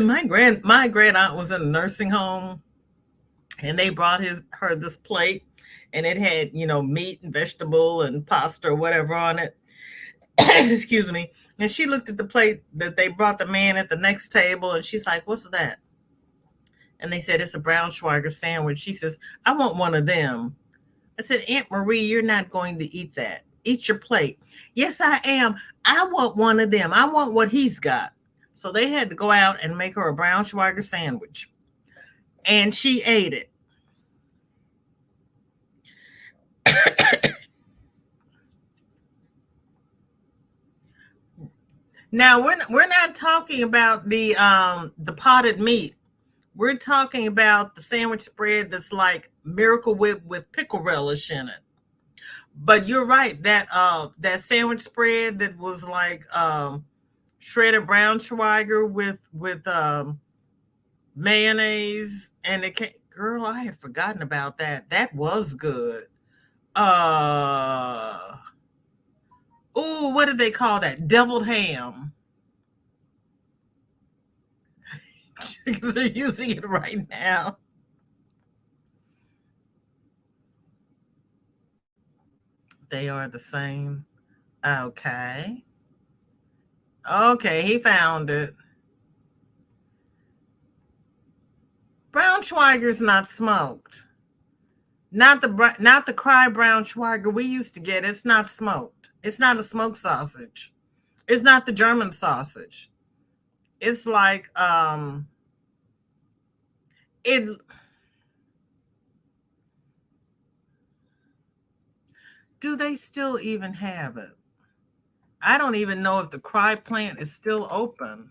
my grand aunt was in a nursing home, and they brought her this plate, and it had meat and vegetable and pasta or whatever on it. Excuse me. And she looked at the plate that they brought the man at the next table, and she's like, "What's that?" And they said, "It's a brown Schweiger sandwich." She says, "I want one of them." I said, "Aunt Marie, you're not going to eat that. Eat your plate." "Yes, I am. I want one of them. I want what he's got." So they had to go out and make her a brown Schweiger sandwich. And she ate it. Now we're not talking about the potted meat. We're talking about the sandwich spread that's like Miracle Whip with pickle relish in it. But you're right, that sandwich spread that was like shredded brown Schweiger with mayonnaise and it came, girl, I had forgotten about that. That was good. Uh oh, what did they call that? Deviled ham. Because they're using it right now. They are the same. Okay. Okay, he found it. Brown Schweiger's not smoked. Not the cry brown Schweiger we used to get. It's not smoked. It's not a smoked sausage. It's not the German sausage. It's like it do they still even have it? I don't even know if the cry plant is still open.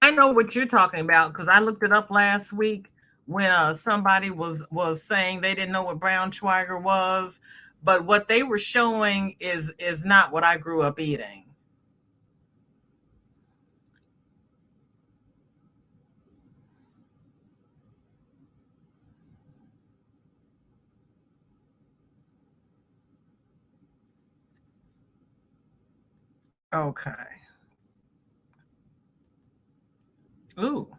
I know what you're talking about because I looked it up last week when somebody was saying they didn't know what brown Schweiger was, but what they were showing is not what I grew up eating. Okay. Ooh,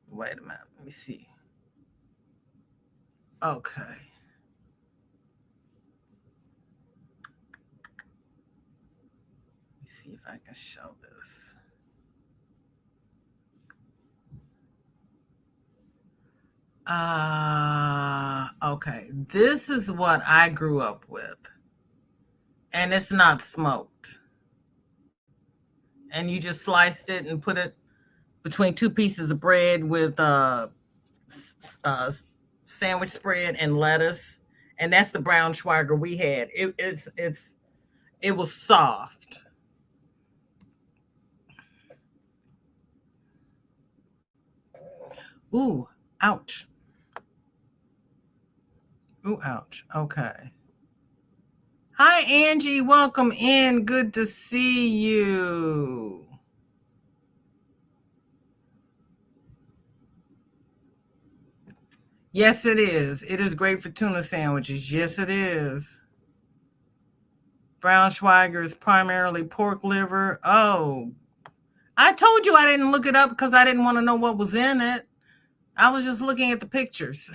wait a minute. Let me see. Okay. Let me see if I can show this. Okay. This is what I grew up with, and it's not smoked. And you just sliced it and put it between two pieces of bread with uh, sandwich spread and lettuce, and that's the brown Schweiger we had. It was soft. Ooh, ouch. Ooh, ouch. Okay. Hi, Angie. Welcome in. Good to see you. Yes, it is. It is great for tuna sandwiches. Yes, it is. Brown Schweiger is primarily pork liver. Oh, I told you I didn't look it up because I didn't want to know what was in it. I was just looking at the pictures.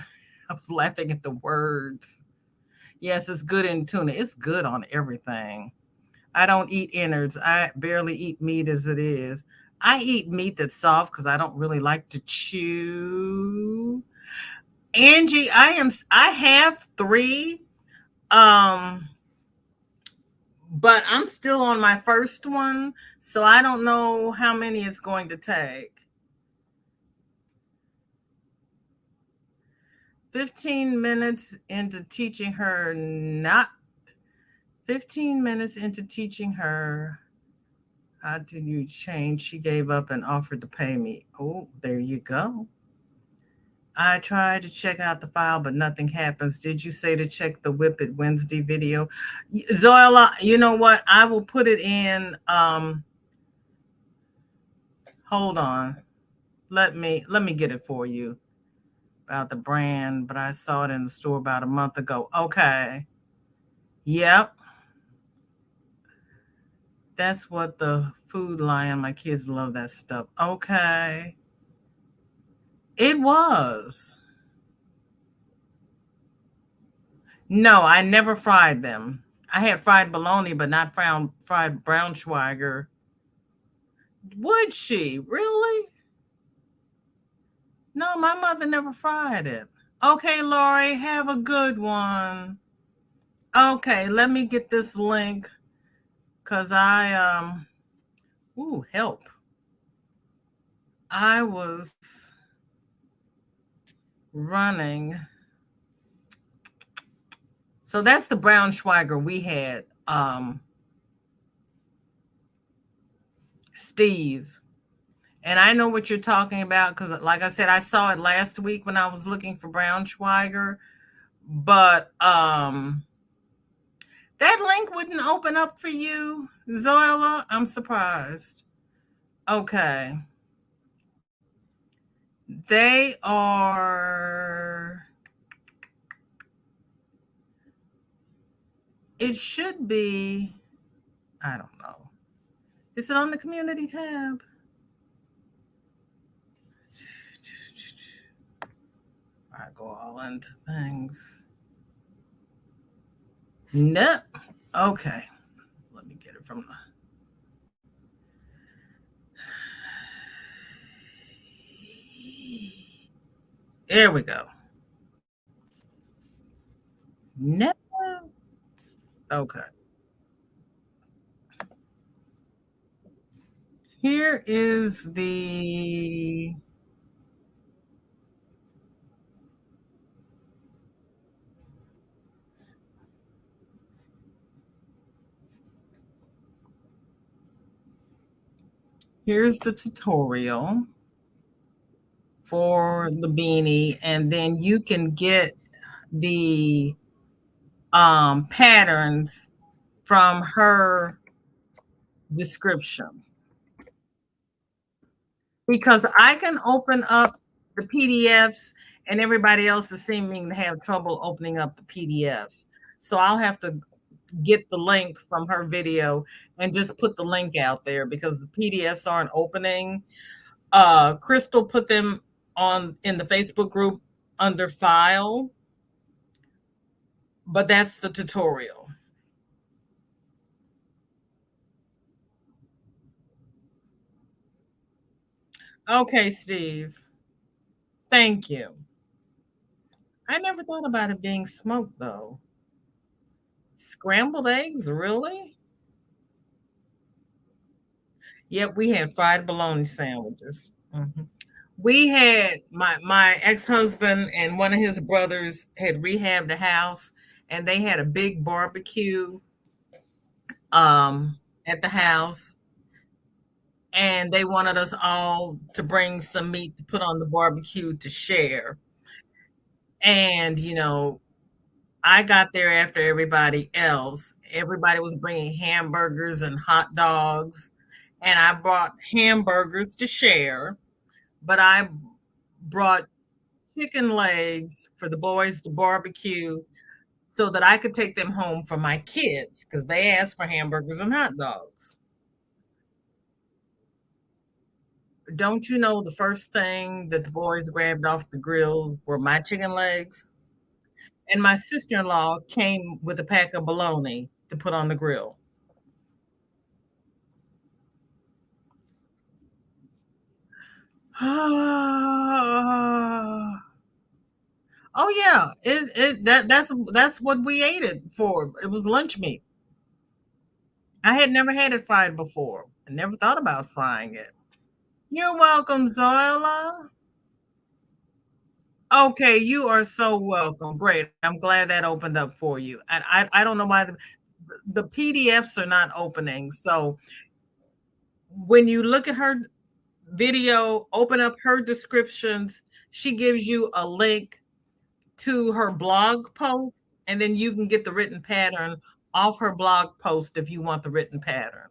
I was laughing at the words. Yes, it's good in tuna. It's good on everything. I don't eat innards. I barely eat meat as it is. I eat meat that's soft because I don't really like to chew. Angie, I have three. Um, but I'm still on my first one, so I don't know how many it's going to take. 15 minutes into teaching her not 15 minutes into teaching her how do you change, she gave up and offered to pay me. Oh, there you go. I tried to check out the file, but nothing happens. Did you say to check the Whip It Wednesday video? Zoila, you know what? I will put it in. Hold on. Let me get it for you about the brand, but I saw it in the store about a month ago. Okay. Yep. That's what the Food Lion, my kids love that stuff. Okay. It was. No, I never fried them. I had fried bologna, but not fried Braunschweiger. Would she? Really? No, my mother never fried it. Okay, Lori, have a good one. Okay, let me get this link because ooh, help. I was running. So that's the Braunschweiger we had, Steve. And I know what you're talking about because, like I said, I saw it last week when I was looking for Braunschweiger. But that link wouldn't open up for you, Zoila. I'm surprised. Okay. They are, it should be, I don't know. Is it on the community tab? I go all into things. Nope. Okay. Let me get it from the. There we go. No. Okay. Here is the. Here's the tutorial for the beanie, and then you can get the patterns from her description, because I can open up the PDFs and everybody else is seeming to have trouble opening up the PDFs. So I'll have to get the link from her video and just put the link out there because the PDFs aren't opening. Crystal put them on in the Facebook group under file, but that's the tutorial. Okay, Steve. Thank you. I never thought about it being smoked though. Scrambled eggs, really? Yep, we had fried bologna sandwiches. Mhm. We had my ex-husband and one of his brothers had rehabbed a house and they had a big barbecue at the house, and they wanted us all to bring some meat to put on the barbecue to share. And I got there after everybody else. Everybody was bringing hamburgers and hot dogs, and I brought hamburgers to share, but I brought chicken legs for the boys to barbecue so that I could take them home for my kids because they asked for hamburgers and hot dogs. Don't you know the first thing that the boys grabbed off the grills were my chicken legs? And my sister-in-law came with a pack of bologna to put on the grill. Oh yeah, that's what we ate it for. It was lunch meat. I had never had it fried before. I never thought about frying it. You're welcome, Zoila. Okay, you are so welcome. Great. I'm glad that opened up for you. And I don't know why the PDFs are not opening. So when you look at her video, open up her descriptions, she gives you a link to her blog post, and then you can get the written pattern off her blog post if you want the written pattern.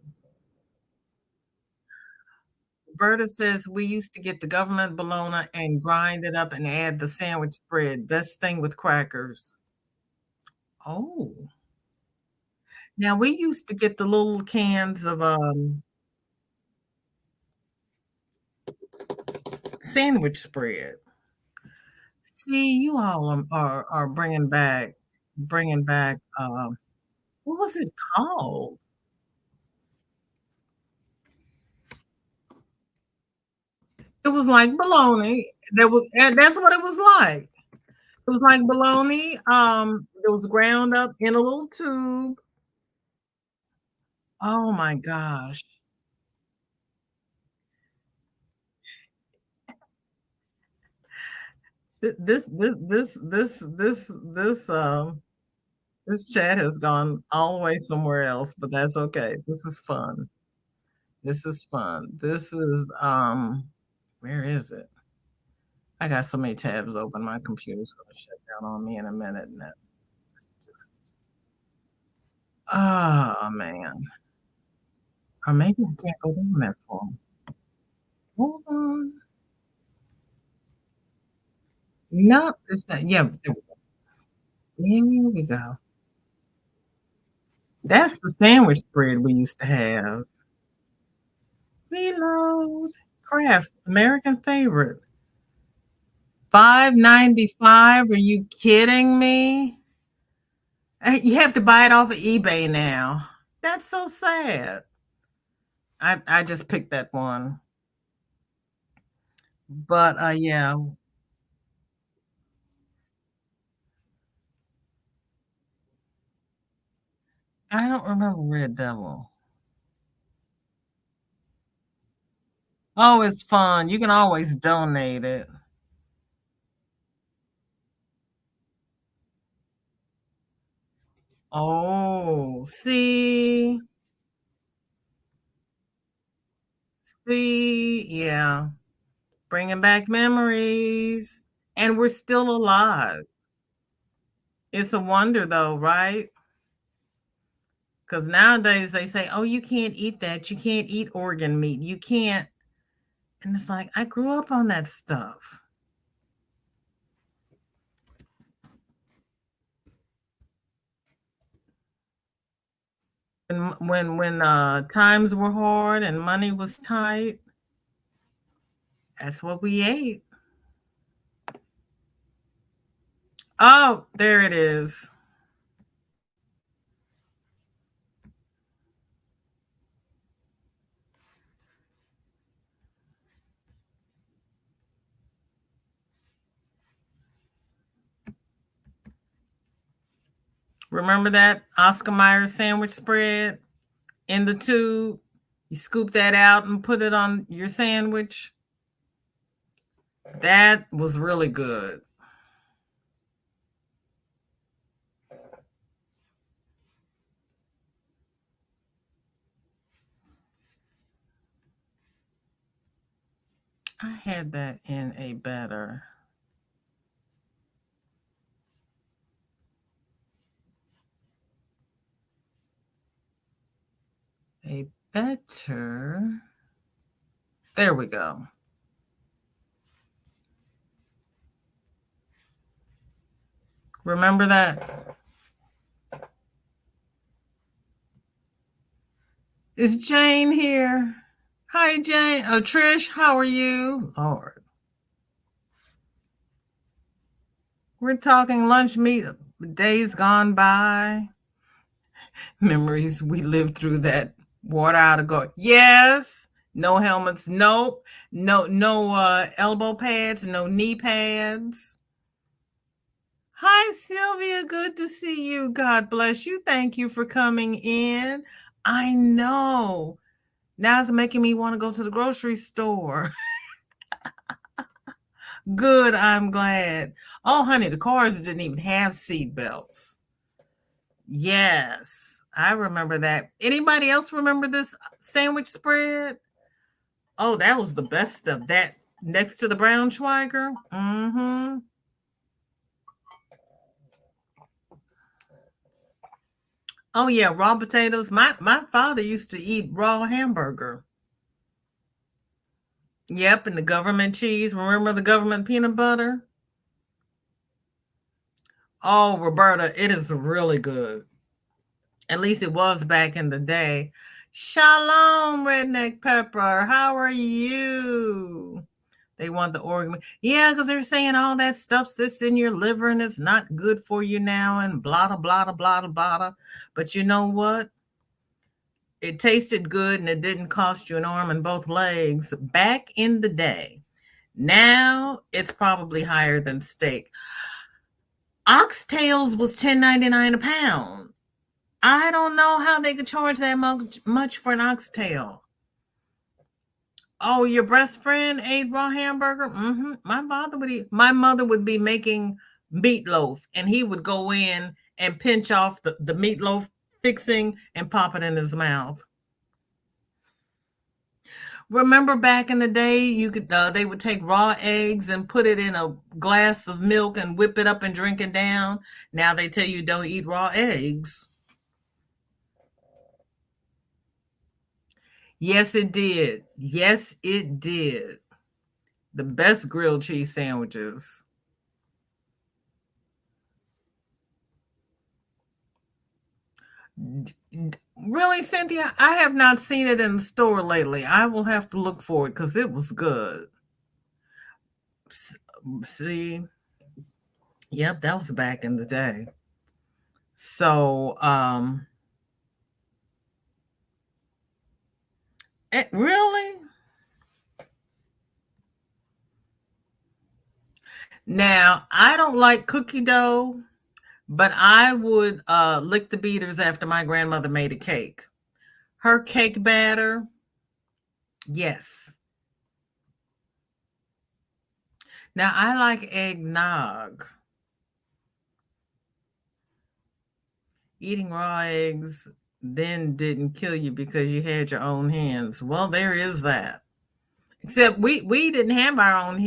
Berta says we used to get the government bologna and grind it up and add the sandwich spread. Best thing with crackers. Oh, now we used to get the little cans of sandwich spread. See, you all are bringing back. bringing back, what was it called? It was like bologna. There was and that's what it was like. It was like bologna, it was ground up in a little tube. Oh my gosh. This this chat has gone all the way somewhere else, but that's okay. This is fun. This is fun. This is, where is it? I got so many tabs open, my computer's gonna shut down on me in a minute now. It's just oh, man. Or maybe I can't go down that far. Hold on. No, it's not yeah, there we go. That's the sandwich spread we used to have. Reload. Crafts, American favorite. 5.95. Are you kidding me? You have to buy it off of eBay now. That's so sad. I just picked that one. But, yeah, I don't remember Red Devil. Oh, it's fun. You can always donate it. Oh, yeah, bringing back memories, and we're still alive. It's a wonder though, right? Because nowadays they say, "Oh, you can't eat that. You can't eat organ meat. You can't." And it's like, I grew up on that stuff. And when times were hard and money was tight, that's what we ate. Oh, there it is. Remember that Oscar Mayer sandwich spread in the tube? You scoop that out and put it on your sandwich. That was really good. I had that in a better. There we go. Remember that? Is Jane here? Hi, Jane. Oh, Trish, how are you? Lord. We're talking lunch meat, days gone by, memories we lived through that water out of go. Yes, no helmets, nope. No elbow pads, no knee pads. Hi, Sylvia. Good to see you. God bless you. Thank you for coming in. I know. Now it's making me want to go to the grocery store. Good. I'm glad. Oh, honey, the cars didn't even have seat belts. Yes, I remember that. Anybody else remember this sandwich spread? Oh, that was the best stuff. That next to the brown Schweiger. Mm-hmm. Oh yeah, raw potatoes. My father used to eat raw hamburger. Yep, and the government cheese. Remember the government peanut butter? Oh, Roberta, it is really good. At least it was back in the day. Shalom, Redneck Pepper. How are you? They want the organ. Yeah, because they're saying all that stuff sits in your liver and it's not good for you now and blah, blah, blah, blah, blah, blah. But you know what? It tasted good and it didn't cost you an arm and both legs back in the day. Now it's probably higher than steak. Oxtails was $10.99 a pound. I don't know how they could charge that much for an oxtail. Oh, your best friend ate raw hamburger? Mm-hmm. My mother would be making meatloaf, and he would go in and pinch off the meatloaf fixing and pop it in his mouth. Remember back in the day, you could they would take raw eggs and put it in a glass of milk and whip it up and drink it down. Now they tell you don't eat raw eggs. Yes, it did. Yes, it did. The best grilled cheese sandwiches. Really, Cynthia? I have not seen it in the store lately. I will have to look for it because it was good. See, yep, that was back in the day. So, really? Now, I don't like cookie dough, but I would lick the beaters after my grandmother made a cake. Her cake batter, yes. Now, I like eggnog. Eating raw eggs then didn't kill you because you had your own hens. Well, there is that. Except we didn't have our own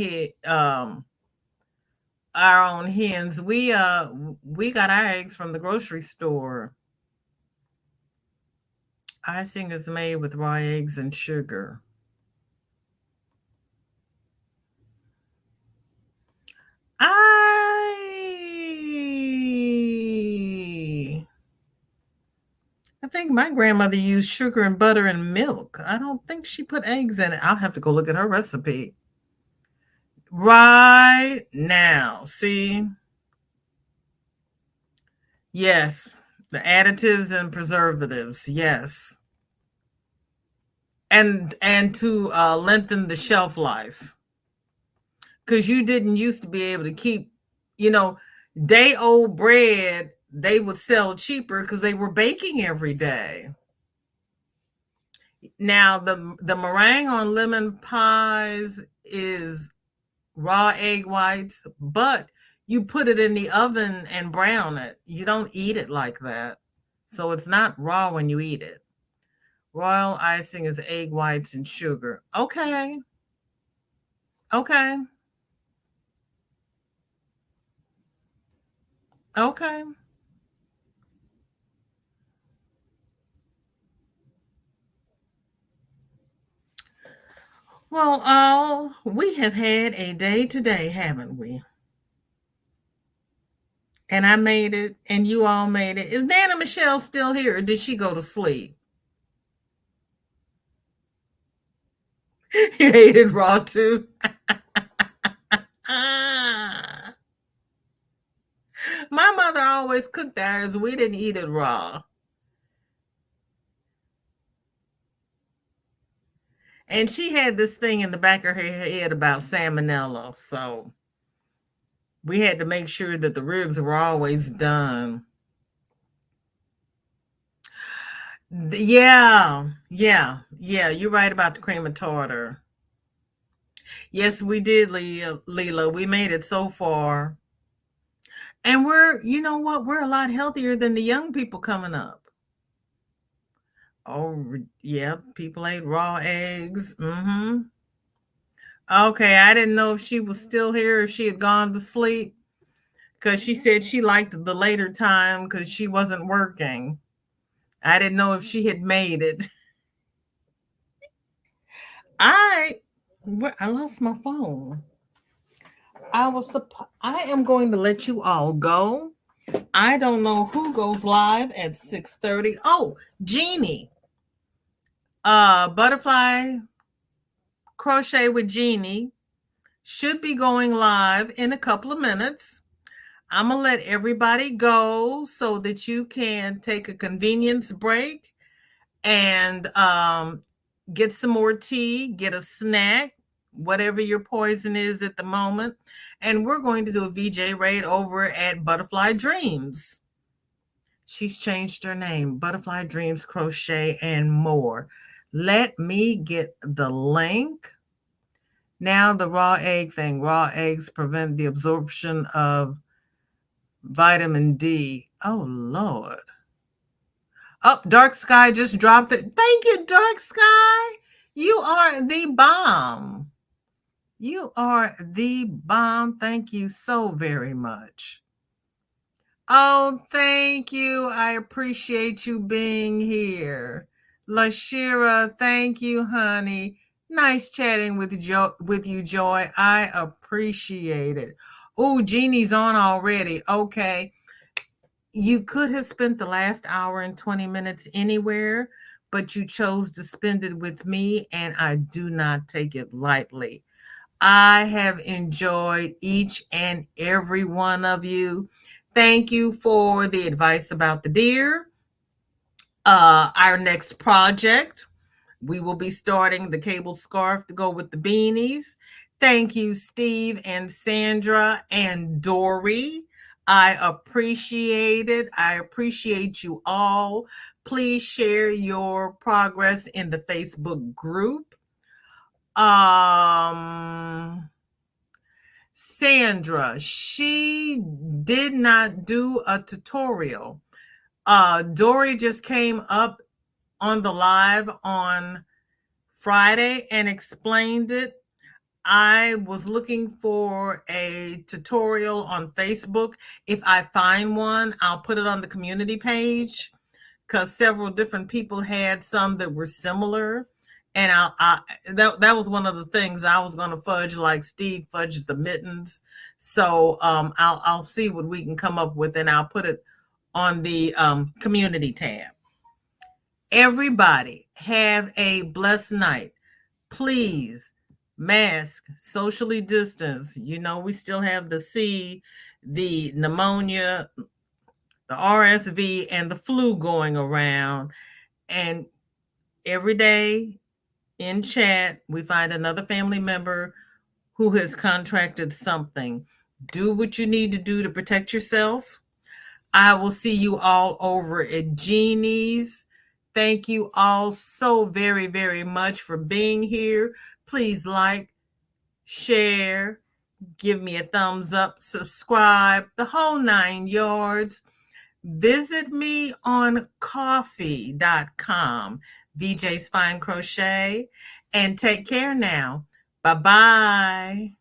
hens. We got our eggs from the grocery store. Icing is made with raw eggs and sugar. I think my grandmother used sugar and butter and milk. I don't think she put eggs in it. I'll have to go look at her recipe. Right now, see? Yes, the additives and preservatives, yes. And to lengthen the shelf life. Because you didn't used to be able to keep, you know, day old bread, they would sell cheaper because they were baking every day. Now the meringue on lemon pies is raw egg whites, but you put it in the oven and brown it. You don't eat it like that. So it's not raw when you eat it. Royal icing is egg whites and sugar. Okay. Okay. Okay. Well, we have had a day today, haven't we? And I made it, and you all made it. Is Nana Michelle still here, or did she go to sleep? You ate it raw too. My mother always cooked ours. We didn't eat it raw. And she had this thing in the back of her head about salmonella. So we had to make sure that the ribs were always done. Yeah, yeah. You're right about the cream of tartar. Yes, we did, Leela. We made it so far. And you know what? We're a lot healthier than the young people coming up. Oh, yeah. People ate raw eggs. Mm-hmm. Okay, I didn't know if she was still here, if she had gone to sleep, because she said she liked the later time because she wasn't working. I didn't know if she had made it. I I lost my phone. I am going to let you all go. I don't know who goes live at 6:30. Oh, Jeannie. Butterfly crochet with Jeannie. should be going live in a couple of minutes. I'm going to let everybody go so that you can take a convenience break and get some more tea, get a snack, whatever your poison is at the moment. And we're going to do a VJ raid over at Butterfly Dreams. She's changed her name, Butterfly Dreams Crochet and More. Let me get the link. Now the raw egg thing. Raw eggs prevent the absorption of vitamin D. Oh, Lord. Oh, Dark Sky just dropped it. Thank you, Dark Sky. You are the bomb. You are the bomb. Thank you so very much. Oh, thank you. I appreciate you being here. Lashira, thank you, honey. Nice chatting with you, Joy. I appreciate it. Oh, Jeannie's on already. Okay. You could have spent the last hour and 20 minutes anywhere, but you chose to spend it with me, and I do not take it lightly. I have enjoyed each and every one of you. Thank you for the advice about the deer. Our next project, we will be starting the cable scarf to go with the beanies. Thank you, Steve and Sandra and Dory. I appreciate it. I appreciate you all. Please share your progress in the Facebook group. Sandra, she did not do a tutorial. Dory just came up on the live on Friday and explained it. I was looking for a tutorial on Facebook. If I find one, I'll put it on the community page because several different people had some that were similar. And that was one of the things I was going to fudge, like Steve fudged the mittens. So I'll see what we can come up with, and I'll put it on the community tab. Everybody have a blessed night. Please mask, socially distance. You know, we still have the C, the pneumonia, the RSV, and the flu going around. And every day in chat, we find another family member who has contracted something. Do what you need to do to protect yourself. I will see you all over at Jeannie's. Thank you all so very, very much for being here. Please like, share, give me a thumbs up, subscribe, the whole 9 yards. Visit me on coffee.com, VJ's Fine Crochet, and take care now. Bye-bye.